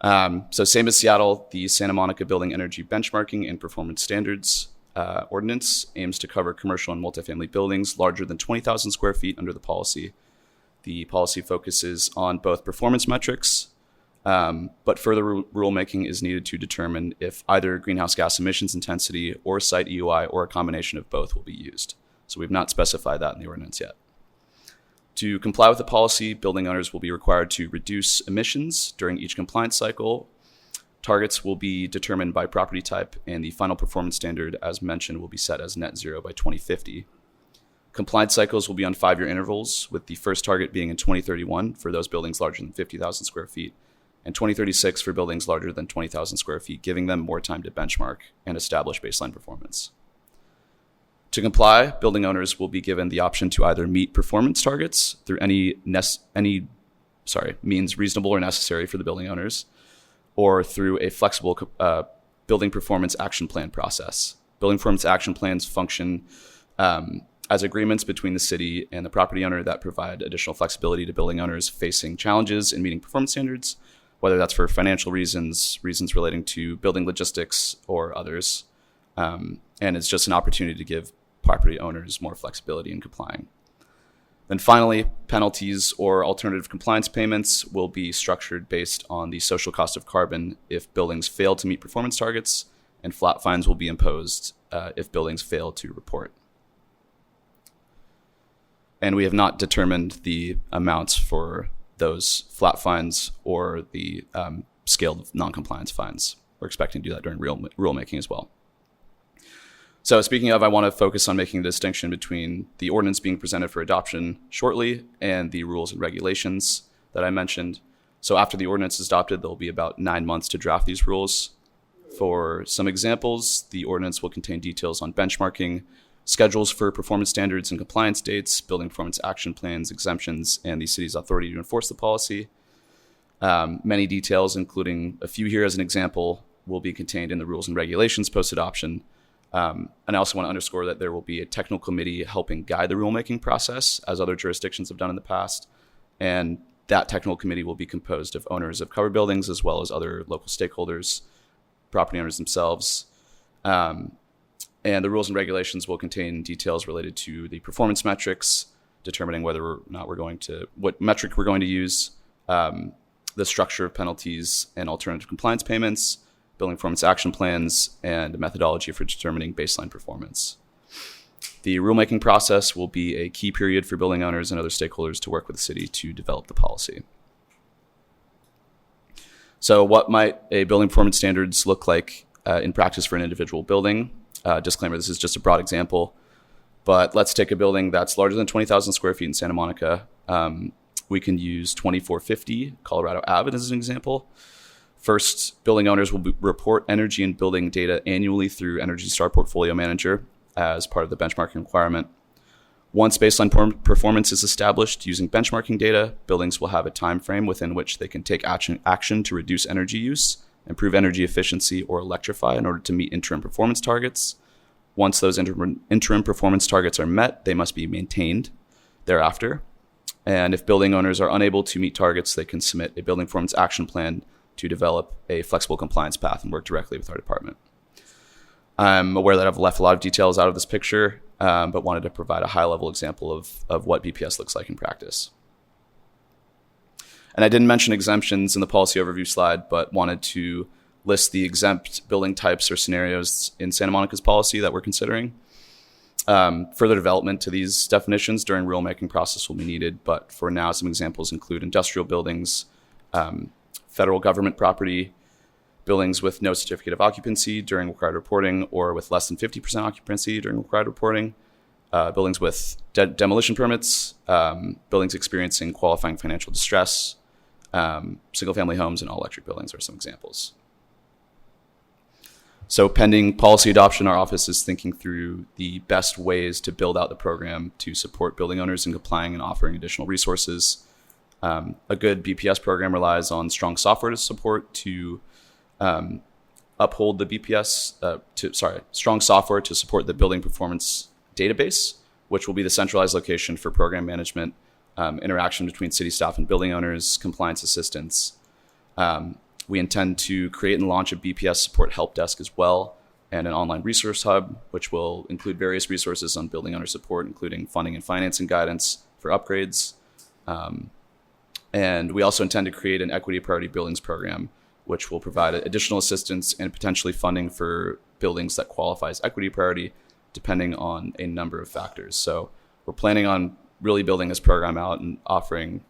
So same as Seattle, the Santa Monica Building Energy Benchmarking and Performance Standards Ordinance aims to cover commercial and multifamily buildings larger than 20,000 square feet under the policy. The policy focuses on both performance metrics, but further rulemaking is needed to determine if either greenhouse gas emissions intensity or site EUI or a combination of both will be used. So we've not specified that in the ordinance yet. To comply with the policy, building owners will be required to reduce emissions during each compliance cycle. Targets will be determined by property type, and the final performance standard, as mentioned, will be set as net zero by 2050. Compliance cycles will be on 5-year intervals, with the first target being in 2031 for those buildings larger than 50,000 square feet, and 2036 for buildings larger than 20,000 square feet, giving them more time to benchmark and establish baseline performance. To comply, building owners will be given the option to either meet performance targets through any means reasonable or necessary for the building owners, or through a flexible building performance action plan process. Building performance action plans function as agreements between the city and the property owner that provide additional flexibility to building owners facing challenges in meeting performance standards, whether that's for financial reasons, reasons relating to building logistics, or others. And it's just an opportunity to give property owners more flexibility in complying. Then finally, penalties or alternative compliance payments will be structured based on the social cost of carbon if buildings fail to meet performance targets, and flat fines will be imposed if buildings fail to report. And we have not determined the amounts for those flat fines or the scaled non-compliance fines. We're expecting to do that during rulemaking as well. So speaking of, I want to focus on making the distinction between the ordinance being presented for adoption shortly and the rules and regulations that I mentioned. So after the ordinance is adopted, there'll be about 9 months to draft these rules. For some examples, the ordinance will contain details on benchmarking, schedules for performance standards and compliance dates, building performance action plans, exemptions, and the city's authority to enforce the policy. Many details, including a few here as an example, will be contained in the rules and regulations post-adoption. And I also want to underscore that there will be a technical committee helping guide the rulemaking process, as other jurisdictions have done in the past. And that technical committee will be composed of owners of covered buildings as well as other local stakeholders, property owners themselves. And the rules and regulations will contain details related to the performance metrics, determining whether or not what metric we're going to use, the structure of penalties and alternative compliance payments, building performance action plans, and a methodology for determining baseline performance. The rulemaking process will be a key period for building owners and other stakeholders to work with the city to develop the policy. So what might a building performance standards look like in practice for an individual building? Disclaimer, this is just a broad example, but let's take a building that's larger than 20,000 square feet in Santa Monica. We can use 2450 Colorado Ave as an example. First, building owners will report energy and building data annually through Energy Star Portfolio Manager as part of the benchmarking requirement. Once baseline performance is established using benchmarking data, buildings will have a time frame within which they can take action to reduce energy use, improve energy efficiency, or electrify in order to meet interim performance targets. Once those interim performance targets are met, they must be maintained thereafter. And if building owners are unable to meet targets, they can submit a building performance action plan to develop a flexible compliance path and work directly with our department. I'm aware that I've left a lot of details out of this picture, but wanted to provide a high-level example of what BPS looks like in practice. And I didn't mention exemptions in the policy overview slide, but wanted to list the exempt building types or scenarios in Santa Monica's policy that we're considering. Further development to these definitions during rulemaking process will be needed, but for now, some examples include industrial buildings, federal government property, buildings with no certificate of occupancy during required reporting or with less than 50% occupancy during required reporting, buildings with demolition permits, buildings experiencing qualifying financial distress, single-family homes, and all-electric buildings are some examples. So pending policy adoption, our office is thinking through the best ways to build out the program to support building owners in complying and offering additional resources. A good BPS program relies on strong software support to uphold the strong software to support the building performance database, which will be the centralized location for program management, interaction between city staff and building owners, compliance assistance. We intend to create and launch a BPS support help desk as well, and an online resource hub, which will include various resources on building owner support, including funding and financing guidance for upgrades. And we also intend to create an equity priority buildings program, which will provide additional assistance and potentially funding for buildings that qualify as equity priority, depending on a number of factors. So we're planning on really building this program out and offering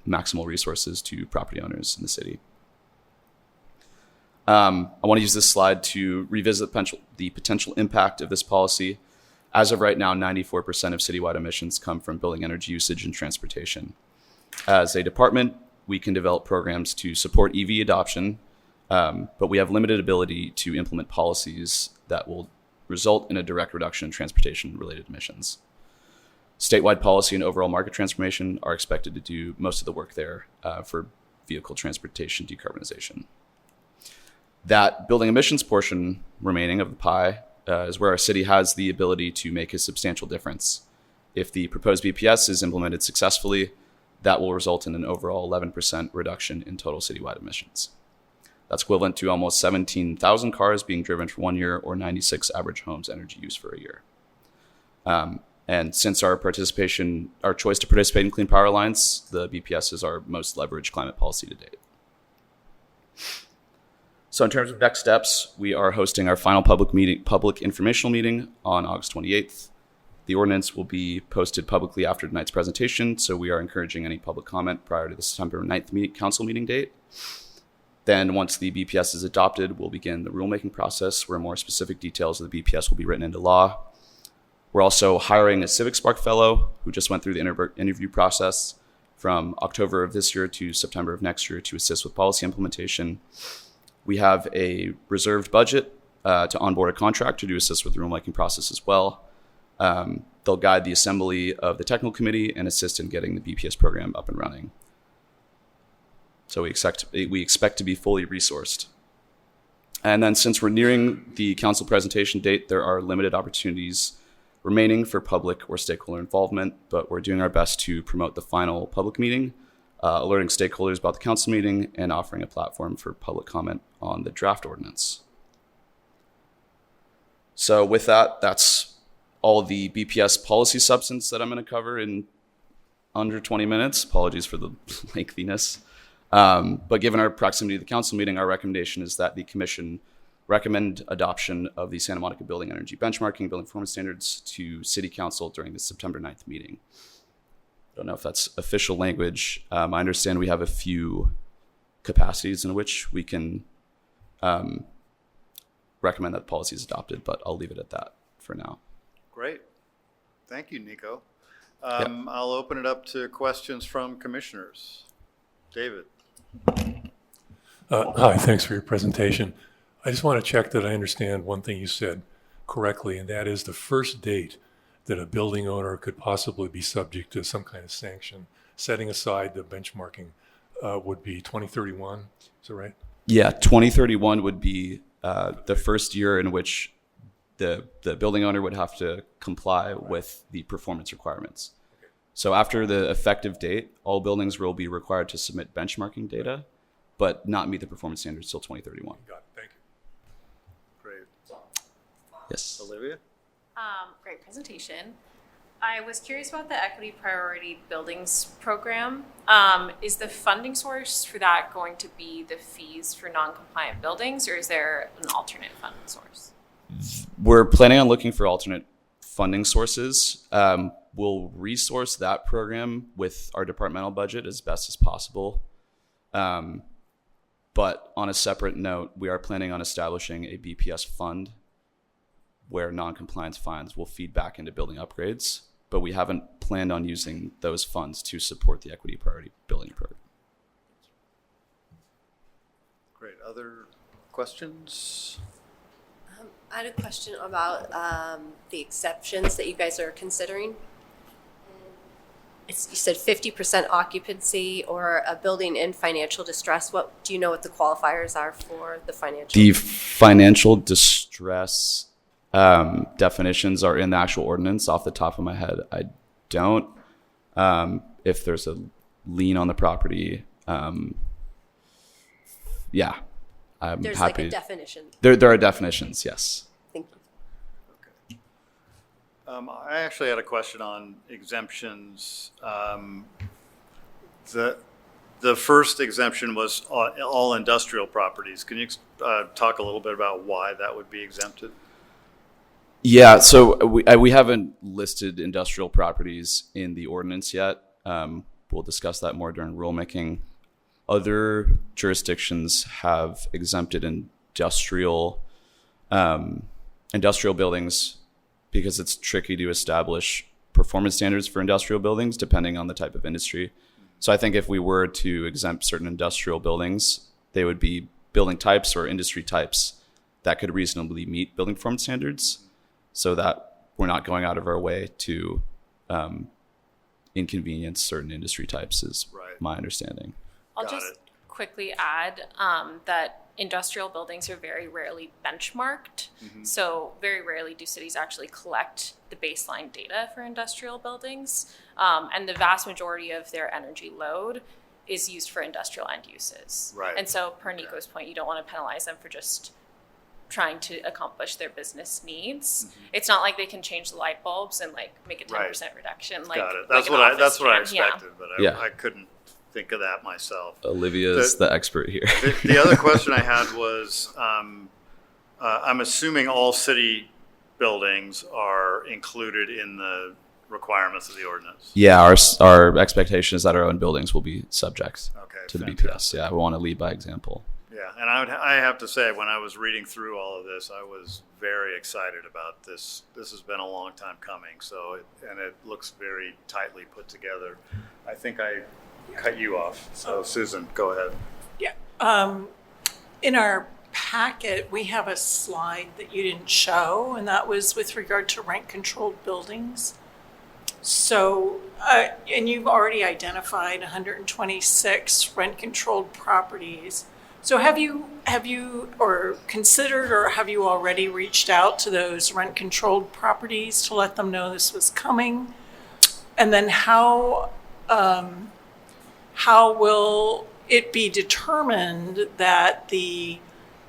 maximal resources to property owners in the city. I want to use this slide to revisit the potential impact of this policy. As of right now, 94% of citywide emissions come from building energy usage and transportation. As a department, we can develop programs to support EV adoption, but we have limited ability to implement policies that will result in a direct reduction in transportation-related emissions. Statewide policy and overall market transformation are expected to do most of the work there for vehicle transportation decarbonization. That building emissions portion remaining of the pie is where our city has the ability to make a substantial difference. If the proposed BPS is implemented successfully, that will result in an overall 11% reduction in total citywide emissions. That's equivalent to almost 17,000 cars being driven for 1 year, or 96 average homes energy use for a year. And since our choice to participate in Clean Power Alliance, the BPS is our most leveraged climate policy to date. So in terms of next steps, we are hosting our final public informational meeting on August 28th. The ordinance will be posted publicly after tonight's presentation, so we are encouraging any public comment prior to the September 9th council meeting date. Then once the BPS is adopted, we'll begin the rulemaking process where more specific details of the BPS will be written into law. We're also hiring a Civic Spark Fellow who just went through the interview process from October of this year to September of next year to assist with policy implementation. We have a reserved budget to onboard a contractor to assist with the rulemaking process as well. They'll guide the assembly of the technical committee and assist in getting the BPS program up and running. So we expect to be fully resourced. And then since we're nearing the council presentation date, there are limited opportunities remaining for public or stakeholder involvement, but we're doing our best to promote the final public meeting, alerting stakeholders about the council meeting, and offering a platform for public comment on the draft ordinance. So with that, that's all the BPS policy substance that I'm going to cover in under 20 minutes. Apologies for the lengthiness. But given our proximity to the council meeting, our recommendation is that the commission recommend adoption of the Santa Monica Building Energy Benchmarking Building Performance Standards to City Council during the September 9th meeting. I don't know if that's official language. I understand we have a few capacities in which we can recommend that the policy is adopted, but I'll leave it at that for now. Great. Thank you, Nico. I'll open it up to questions from commissioners. David. Hi, thanks for your presentation. I just want to check that I understand one thing you said correctly, and that is the first date that a building owner could possibly be subject to some kind of sanction, setting aside the benchmarking, would be 2031. Is that right? Yeah, 2031 would be the first year in which the building owner would have to comply with the performance requirements. Okay. So after the effective date, all buildings will be required to submit benchmarking data, but not meet the performance standards till 2031. Got it. Thank you. Great. Yes. Olivia? Great presentation. I was curious about the Equity Priority Buildings program. Is the funding source for that going to be the fees for non-compliant buildings, or is there an alternate funding source? We're planning on looking for alternate funding sources. We'll resource that program with our departmental budget as best as possible. But on a separate note, we are planning on establishing a BPS fund where non-compliance fines will feed back into building upgrades, but we haven't planned on using those funds to support the Equity Priority Building Program. Great. Other questions? I had a question about the exceptions that you guys are considering. you said 50% occupancy or a building in financial distress. What do you know what the qualifiers are for the financial? The financial distress definitions are in the actual ordinance. Off the top of my head, I don't. If there's a lien on the property, yeah, I'm There's happy. like a definition. There are definitions, yes. Thank you. I actually had a question on exemptions. The first exemption was all industrial properties. Can you talk a little bit about why that would be exempted? Yeah, so we haven't listed industrial properties in the ordinance yet. We'll discuss that more during rulemaking. Other jurisdictions have exempted industrial buildings because it's tricky to establish performance standards for industrial buildings depending on the type of industry. So I think if we were to exempt certain industrial buildings, they would be building types or industry types that could reasonably meet building performance standards, so that we're not going out of our way to inconvenience certain industry types is my understanding. I'll just quickly add that industrial buildings are very rarely benchmarked. So very rarely do cities actually collect the baseline data for industrial buildings. And the vast majority of their energy load is used for industrial end uses. Right. And so per Nico's point, you don't want to penalize them for just trying to accomplish their business needs. It's not like they can change the light bulbs and like make a 10% reduction. Like, Got it. like That's what I an office can. expected, but I couldn't think of that myself. Olivia's the expert here. The other question I had was, I'm assuming all city buildings are included in the requirements of the ordinance. Yeah, our expectation is that our own buildings will be subject to the fantastic. BPS. Yeah, we want to lead by example. Yeah, and I have to say, when I was reading through all of this, I was very excited about this. This has been a long time coming, and it looks very tightly put together. I think I cut you off, so Susan, go ahead. Yeah. In our packet, we have a slide that you didn't show, and that was with regard to rent-controlled buildings. So, and you've already identified 126 rent-controlled properties. So have you or considered, or have you already reached out to those rent-controlled properties to let them know this was coming? And then how will it be determined that the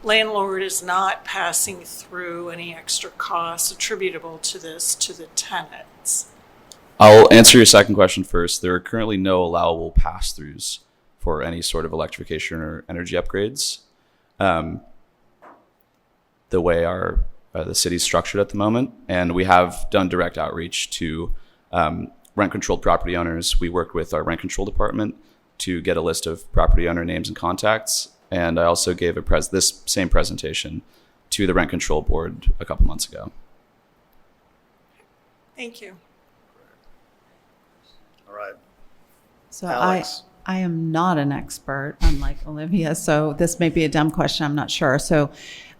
landlord is not passing through any extra costs attributable to this to the tenants? I'll answer your second question first. There are currently no allowable pass-throughs for any sort of electrification or energy upgrades. The way the city's structured at the moment, and we have done direct outreach to rent-controlled property owners. We worked with our rent control department to get a list of property owner names and contacts, and I also gave this same presentation to the rent control board a couple months ago. Thank you. All right. So Alex. I am not an expert, unlike Olivia, so this may be a dumb question, I'm not sure. So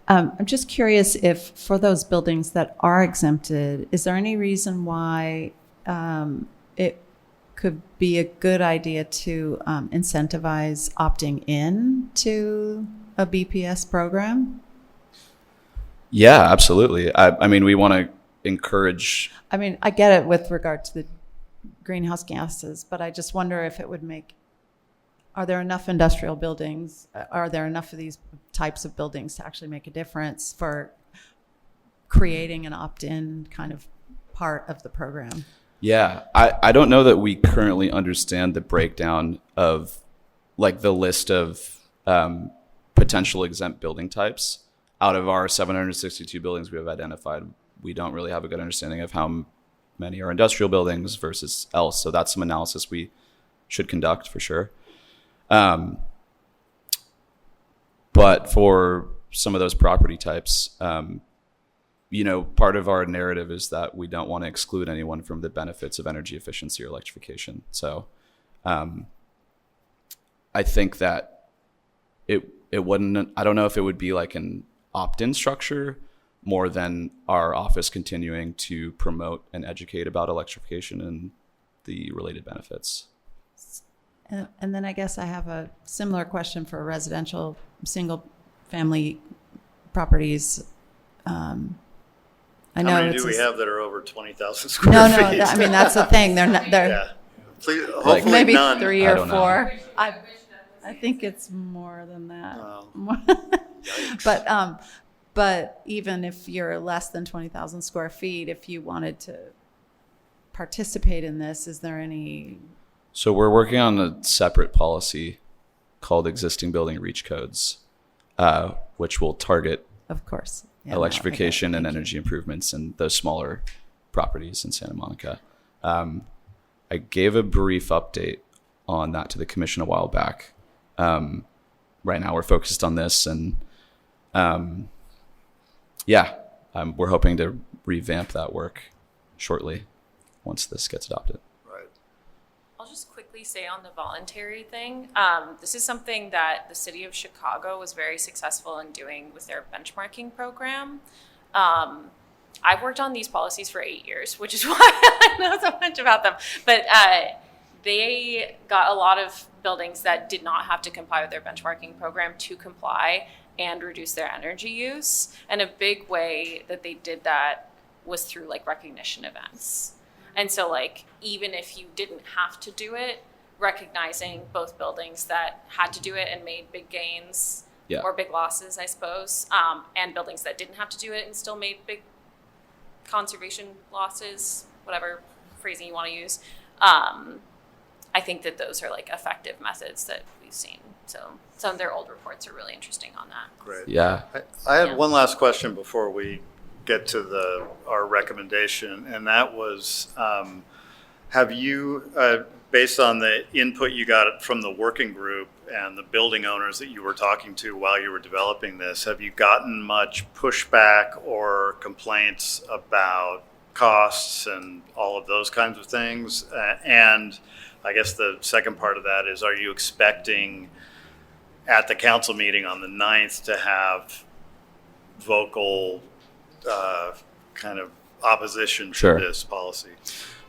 I'm just curious if for those buildings that are exempted, is there any reason why it could be a good idea to incentivize opting in to a BPS program? Yeah, absolutely. I mean, we want to encourage. I mean, I get it with regard to the greenhouse gases, but I just wonder if it would are there enough industrial buildings? Are there enough of these types of buildings to actually make a difference for creating an opt-in kind of part of the program? Yeah, I don't know that we currently understand the breakdown of like the list of potential exempt building types. Out of our 762 buildings we have identified, we don't really have a good understanding of how many are industrial buildings versus else. So that's some analysis we should conduct for sure. But for some of those property types, part of our narrative is that we don't want to exclude anyone from the benefits of energy efficiency or electrification. So I think that it wouldn't, I don't know if it would be like an opt-in structure more than our office continuing to promote and educate about electrification and the related benefits. And then I guess I have a similar question for residential single-family properties. I know How many it's do we a- have that are over 20,000 square No, feet? I mean that's the thing. They're not. They're Yeah. Please, hopefully maybe none. 3 I or don't know. 4. I think it's more than that. Wow. But even if you're less than 20,000 square feet, if you wanted to participate in this, is there any? So we're working on a separate policy called existing building reach codes, which will target Of course. Yeah, no, electrification okay, and thank you. energy improvements in those smaller properties in Santa Monica. I gave a brief update on that to the commission a while back. Right now we're focused on this, and we're hoping to revamp that work shortly once this gets adopted. Right. I'll just quickly say on the voluntary thing, this is something that the city of Chicago was very successful in doing with their benchmarking program. I've worked on these policies for 8 years, which is why I know so much about them. But they got a lot of buildings that did not have to comply with their benchmarking program to comply and reduce their energy use. And a big way that they did that was through like recognition events. And so like, even if you didn't have to do it, recognizing both buildings that had to do it and made big gains or big losses, I suppose, and buildings that didn't have to do it and still made big conservation losses, whatever phrasing you want to use. I think that those are like effective methods that we've seen. So some of their old reports are really interesting on that. Great. Yeah. I had one last question before we get to our recommendation, and that was, have you, based on the input you got from the working group and the building owners that you were talking to while you were developing this, have you gotten much pushback or complaints about costs and all of those kinds of things? And I guess the second part of that is, are you expecting at the council meeting on the 9th to have vocal kind of opposition Sure. to this policy?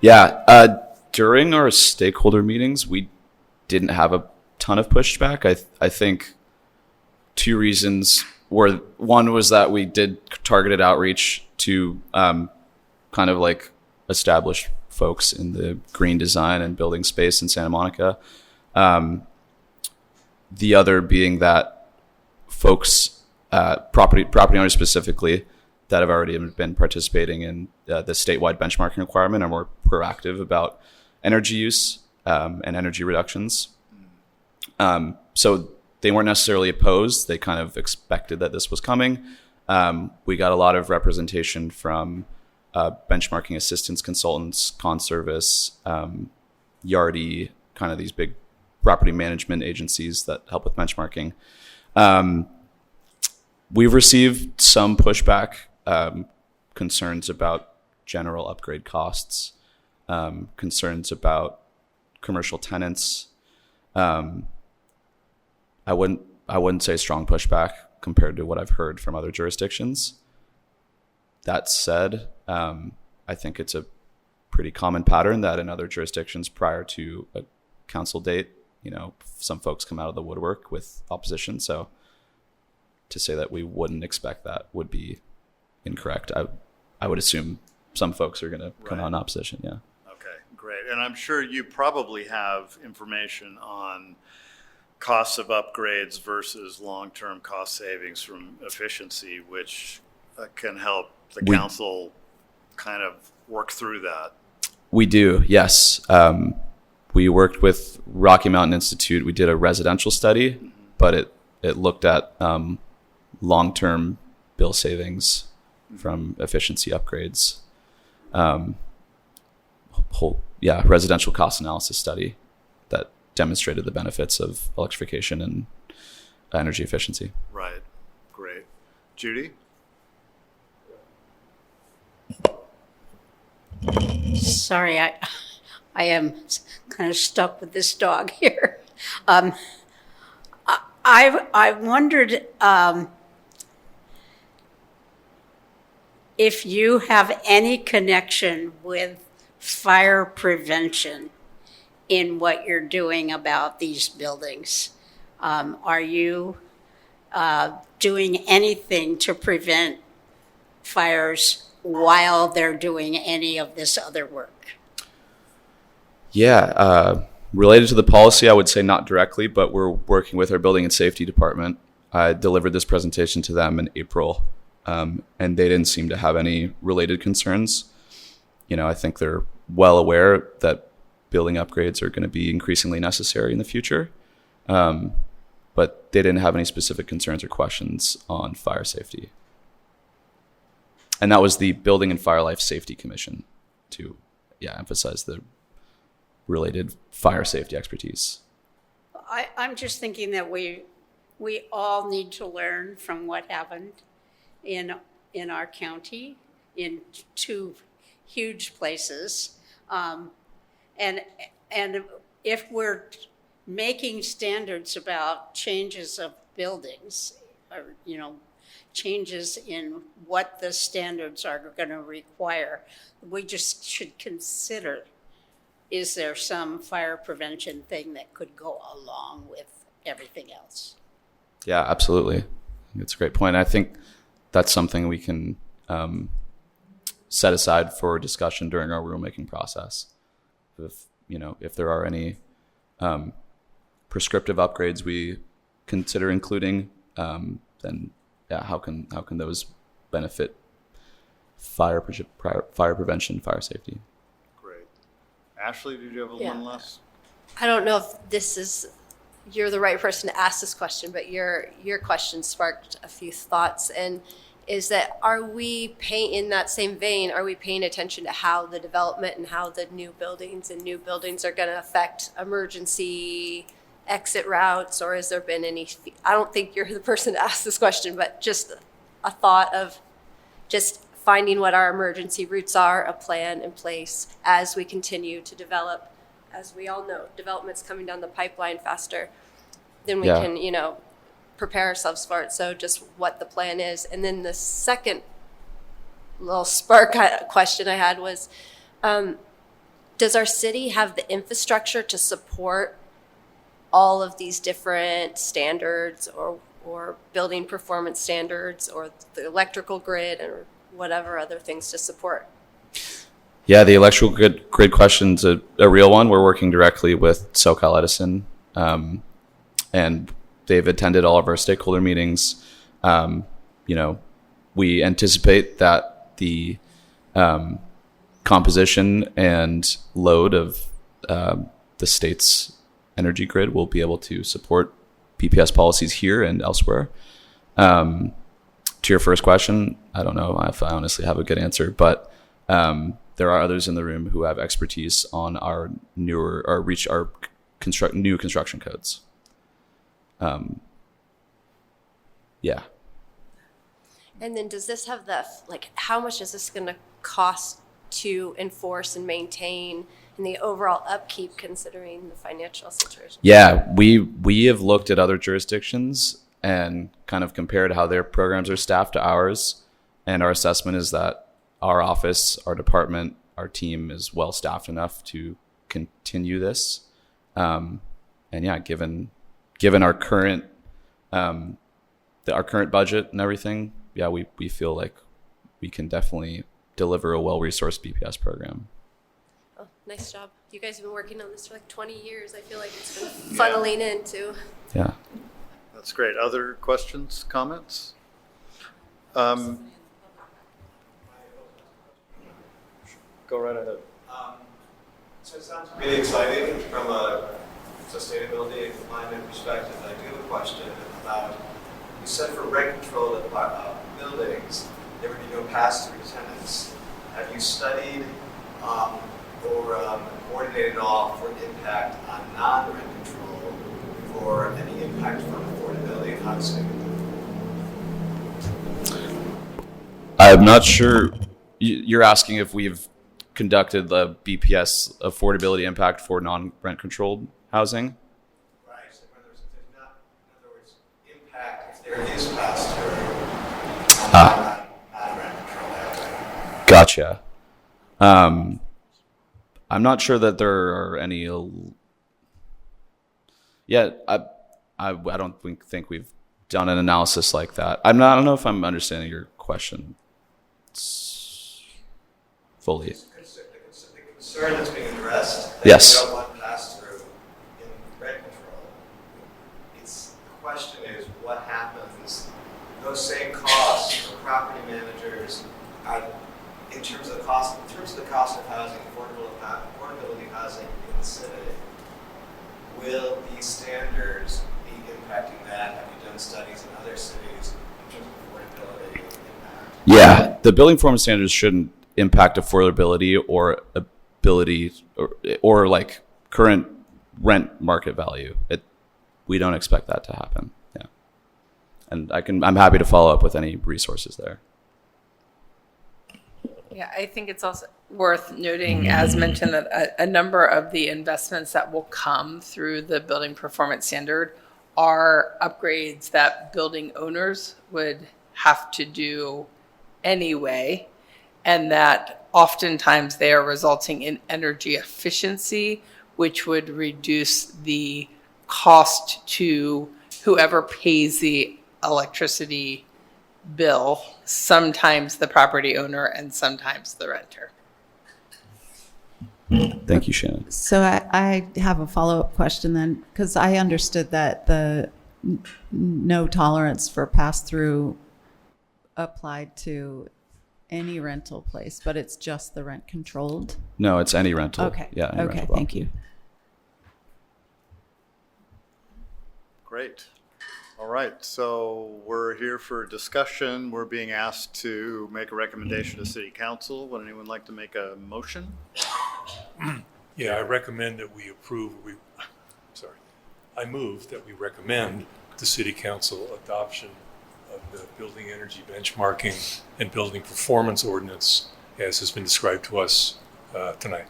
Yeah. During our stakeholder meetings, we didn't have a ton of pushback. I think 2 reasons were, one was that we did targeted outreach to kind of like established folks in the green design and building space in Santa Monica. The other being that folks, property owners specifically, that have already been participating in the statewide benchmarking requirement are more proactive about energy use and energy reductions. So they weren't necessarily opposed. They kind of expected that this was coming. We got a lot of representation from benchmarking assistance consultants, Conservice, Yardi, kind of these big property management agencies that help with benchmarking. We've received some pushback, concerns about general upgrade costs, concerns about commercial tenants. I wouldn't say strong pushback compared to what I've heard from other jurisdictions. That said, I think it's a pretty common pattern that in other jurisdictions prior to a council date, some folks come out of the woodwork with opposition. So to say that we wouldn't expect that would be incorrect. I would assume some folks are going to come out in opposition. Yeah. Okay, great. And I'm sure you probably have information on costs of upgrades versus long-term cost savings from efficiency, which can help the council kind of work through that. We do, yes. We worked with Rocky Mountain Institute. We did a residential study, but it looked at long-term bill savings from efficiency upgrades. Residential cost analysis study that demonstrated the benefits of electrification and energy efficiency. Right, great. Judy? Sorry, I am kind of stuck with this dog here. I wondered if you have any connection with fire prevention in what you're doing about these buildings? Are you doing anything to prevent fires while they're doing any of this other work? Yeah, related to the policy, I would say not directly, but we're working with our building and safety department. I delivered this presentation to them in April, and they didn't seem to have any related concerns. You know, I think they're well aware that building upgrades are going to be increasingly necessary in the future, but they didn't have any specific concerns or questions on fire safety. And that was the Building and Fire Life Safety Commission to, emphasize the related fire safety expertise. I'm just thinking that we all need to learn from what happened in our county in two huge places. And if we're making standards about changes of buildings or, changes in what the standards are going to require, we just should consider, is there some fire prevention thing that could go along with everything else? Yeah, absolutely. It's a great point. I think that's something we can set aside for discussion during our rulemaking process. If there are any prescriptive upgrades we consider including, then how can those benefit fire prevention, fire safety? Great. Ashley, did you have one last? I don't know if you're the right person to ask this question, but your question sparked a few thoughts. And is that, in that same vein, are we paying attention to how the development and how the new buildings are going to affect emergency exit routes, or has there been any, I don't think you're the person to ask this question, but just a thought of just finding what our emergency routes are, a plan in place as we continue to develop. As we all know, development's coming down the pipeline faster than we can, prepare ourselves for it. So just what the plan is. And then the second little spark question I had was, does our city have the infrastructure to support all of these different standards or building performance standards or the electrical grid or whatever other things to support? Yeah, the electrical grid question's a real one. We're working directly with SoCal Edison, and they've attended all of our stakeholder meetings. We anticipate that the composition and load of the state's energy grid will be able to support BPS policies here and elsewhere. To your first question, I don't know if I honestly have a good answer, but there are others in the room who have expertise on our new construction codes. And then does this have how much is this going to cost to enforce and maintain and the overall upkeep considering the financial situation? Yeah, we have looked at other jurisdictions and kind of compared how their programs are staffed to ours. And our assessment is that our office, our department, our team is well staffed enough to continue this. Given our current budget and everything, we feel like we can definitely deliver a well-resourced BPS program. Oh, nice job. You guys have been working on this for 20 years. I feel like it's been funneling into. Yeah. That's great. Other questions, comments? Go right ahead. So it sounds really exciting from a sustainability and climate perspective. I do have a question about, you said for rent control of buildings, there would be no pass-through tenants. Have you studied or coordinated at all for impact on non-rent control for any impact from affordability and housing? I'm not sure. You're asking if we've conducted the BPS affordability impact for non-rent controlled housing? Right. So whether there's not, in other words, impact if there is pass-through on non-rent controlled housing. Gotcha. I'm not sure that there are any. Yeah, I don't think we've done an analysis like that. I don't know if I'm understanding your question fully. The concern that's being addressed, that Yes. you don't want pass-through in rent control. The question is, what happens, those same costs for property managers are, in terms of the cost of housing, affordability housing in the city, will these standards be impacting that? Have you done studies in other cities in terms of affordability impact? Yeah, the building performance standards shouldn't impact affordability or ability or like current rent market value. We don't expect that to happen. Yeah, and I'm happy to follow up with any resources there. Yeah, I think it's also worth noting, as mentioned, that a number of the investments that will come through the building performance standard are upgrades that building owners would have to do anyway, and that oftentimes they are resulting in energy efficiency, which would reduce the cost to whoever pays the electricity bill, sometimes the property owner and sometimes the renter. Thank you, Shannon. So I have a follow-up question then, because I understood that the no tolerance for pass-through applied to any rental place, but it's just the rent controlled? No, it's any rental. Okay. Yeah. Any Okay, rental thank you. Great. All right, so we're here for discussion. We're being asked to make a recommendation to City Council. Would anyone like to make a motion? Yeah, I recommend that we I move that we recommend the City Council adoption of the Building Energy Benchmarking and Building Performance Ordinance as has been described to us tonight.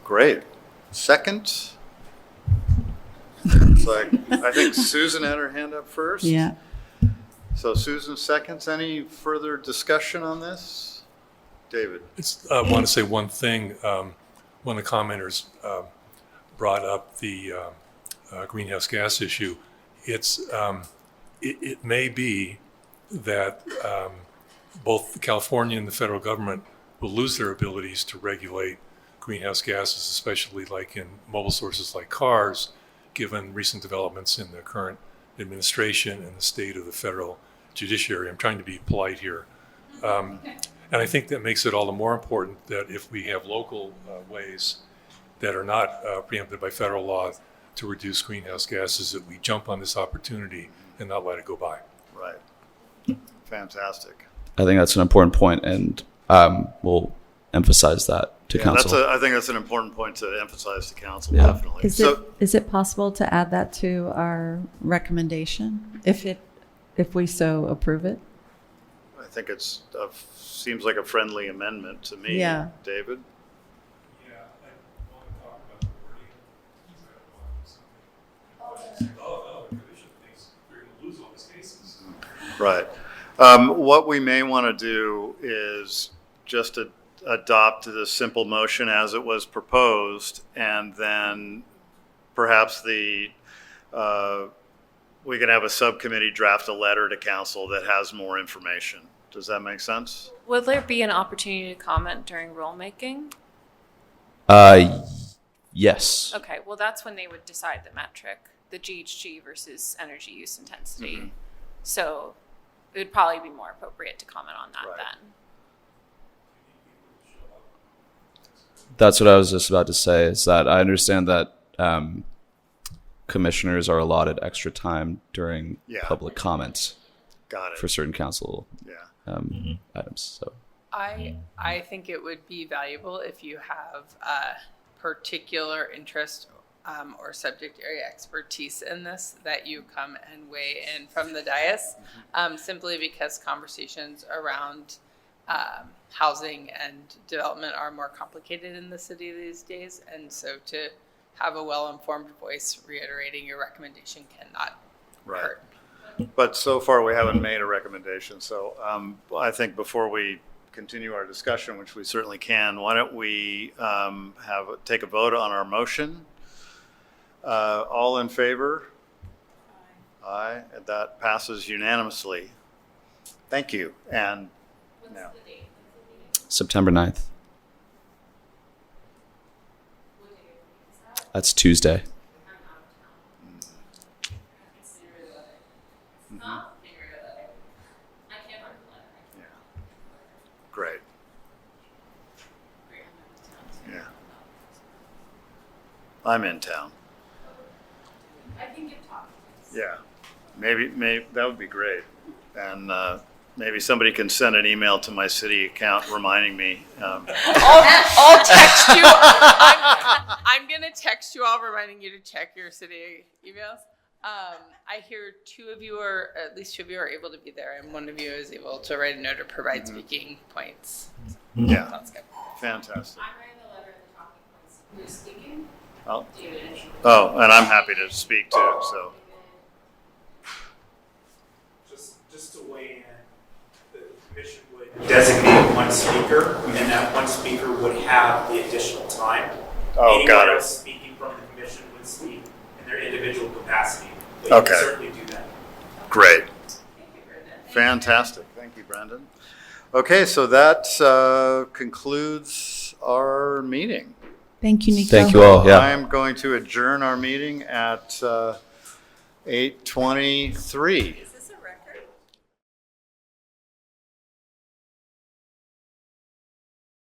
Great. Second? I think Susan had her hand up first. Yeah. So Susan seconds. Any further discussion on this? David? I want to say one thing. One of the commenters brought up the greenhouse gas issue. It may be that both California and the federal government will lose their abilities to regulate greenhouse gases, especially like in mobile sources like cars, given recent developments in the current administration and the state of the federal judiciary. I'm trying to be polite here. And I think that makes it all the more important that if we have local ways that are not preempted by federal law to reduce greenhouse gases, that we jump on this opportunity and not let it go by. Right. Fantastic. I think that's an important point, and we'll emphasize that to council. I think that's an important point to emphasize to council, Yeah. definitely. Is it possible to add that to our recommendation if we so approve it? I think it's seems like a friendly amendment to me. Yeah. David? Yeah, I want to talk about the wording. The commission thinks we're going to lose all these cases. Right. What we may want to do is just adopt the simple motion as it was proposed, and then perhaps we can have a subcommittee draft a letter to council that has more information. Does that make sense? Will there be an opportunity to comment during rulemaking? Yes. Okay, well, that's when they would decide the metric, the GHG versus energy use intensity. Mm-hmm. So it would probably be more appropriate to comment on that then. That's what I was just about to say, is that I understand that commissioners are allotted extra time during public comments. Got it. For certain council items. So I think it would be valuable if you have a particular interest or subject area expertise in this, that you come and weigh in from the dais, simply because conversations around housing and development are more complicated in the city these days. And so to have a well-informed voice reiterating your recommendation cannot hurt. But so far we haven't made a recommendation. So I think before we continue our discussion, which we certainly can, why don't we take a vote on our motion? All in favor? Aye. That passes unanimously. Thank you. And now, September 9th. That's Tuesday. great. Yeah. I'm in town. I can give talks. Yeah. Maybe that would be great. And maybe somebody can send an email to my city account reminding me. I'll text you. I'm gonna text you all reminding you to check your city emails. I hear at least two of you are able to be there, and one of you is able to write a note or provide speaking points. Yeah. Sounds good. Fantastic. I'm writing the letter and the talking points. Who's speaking? Oh. David and Sean. Oh, and I'm happy to speak too, so. Just to weigh in, the commission would designate one speaker, and that one speaker would have the additional time. Oh, got Anyone it. else speaking from the commission would speak in their individual capacity. But Okay. you can certainly do that. Great. Fantastic. Thank you, Brandon. Okay, so that concludes our meeting. Thank you, Nico. Thank you all. Yeah. I'm going to adjourn our meeting at 8:23.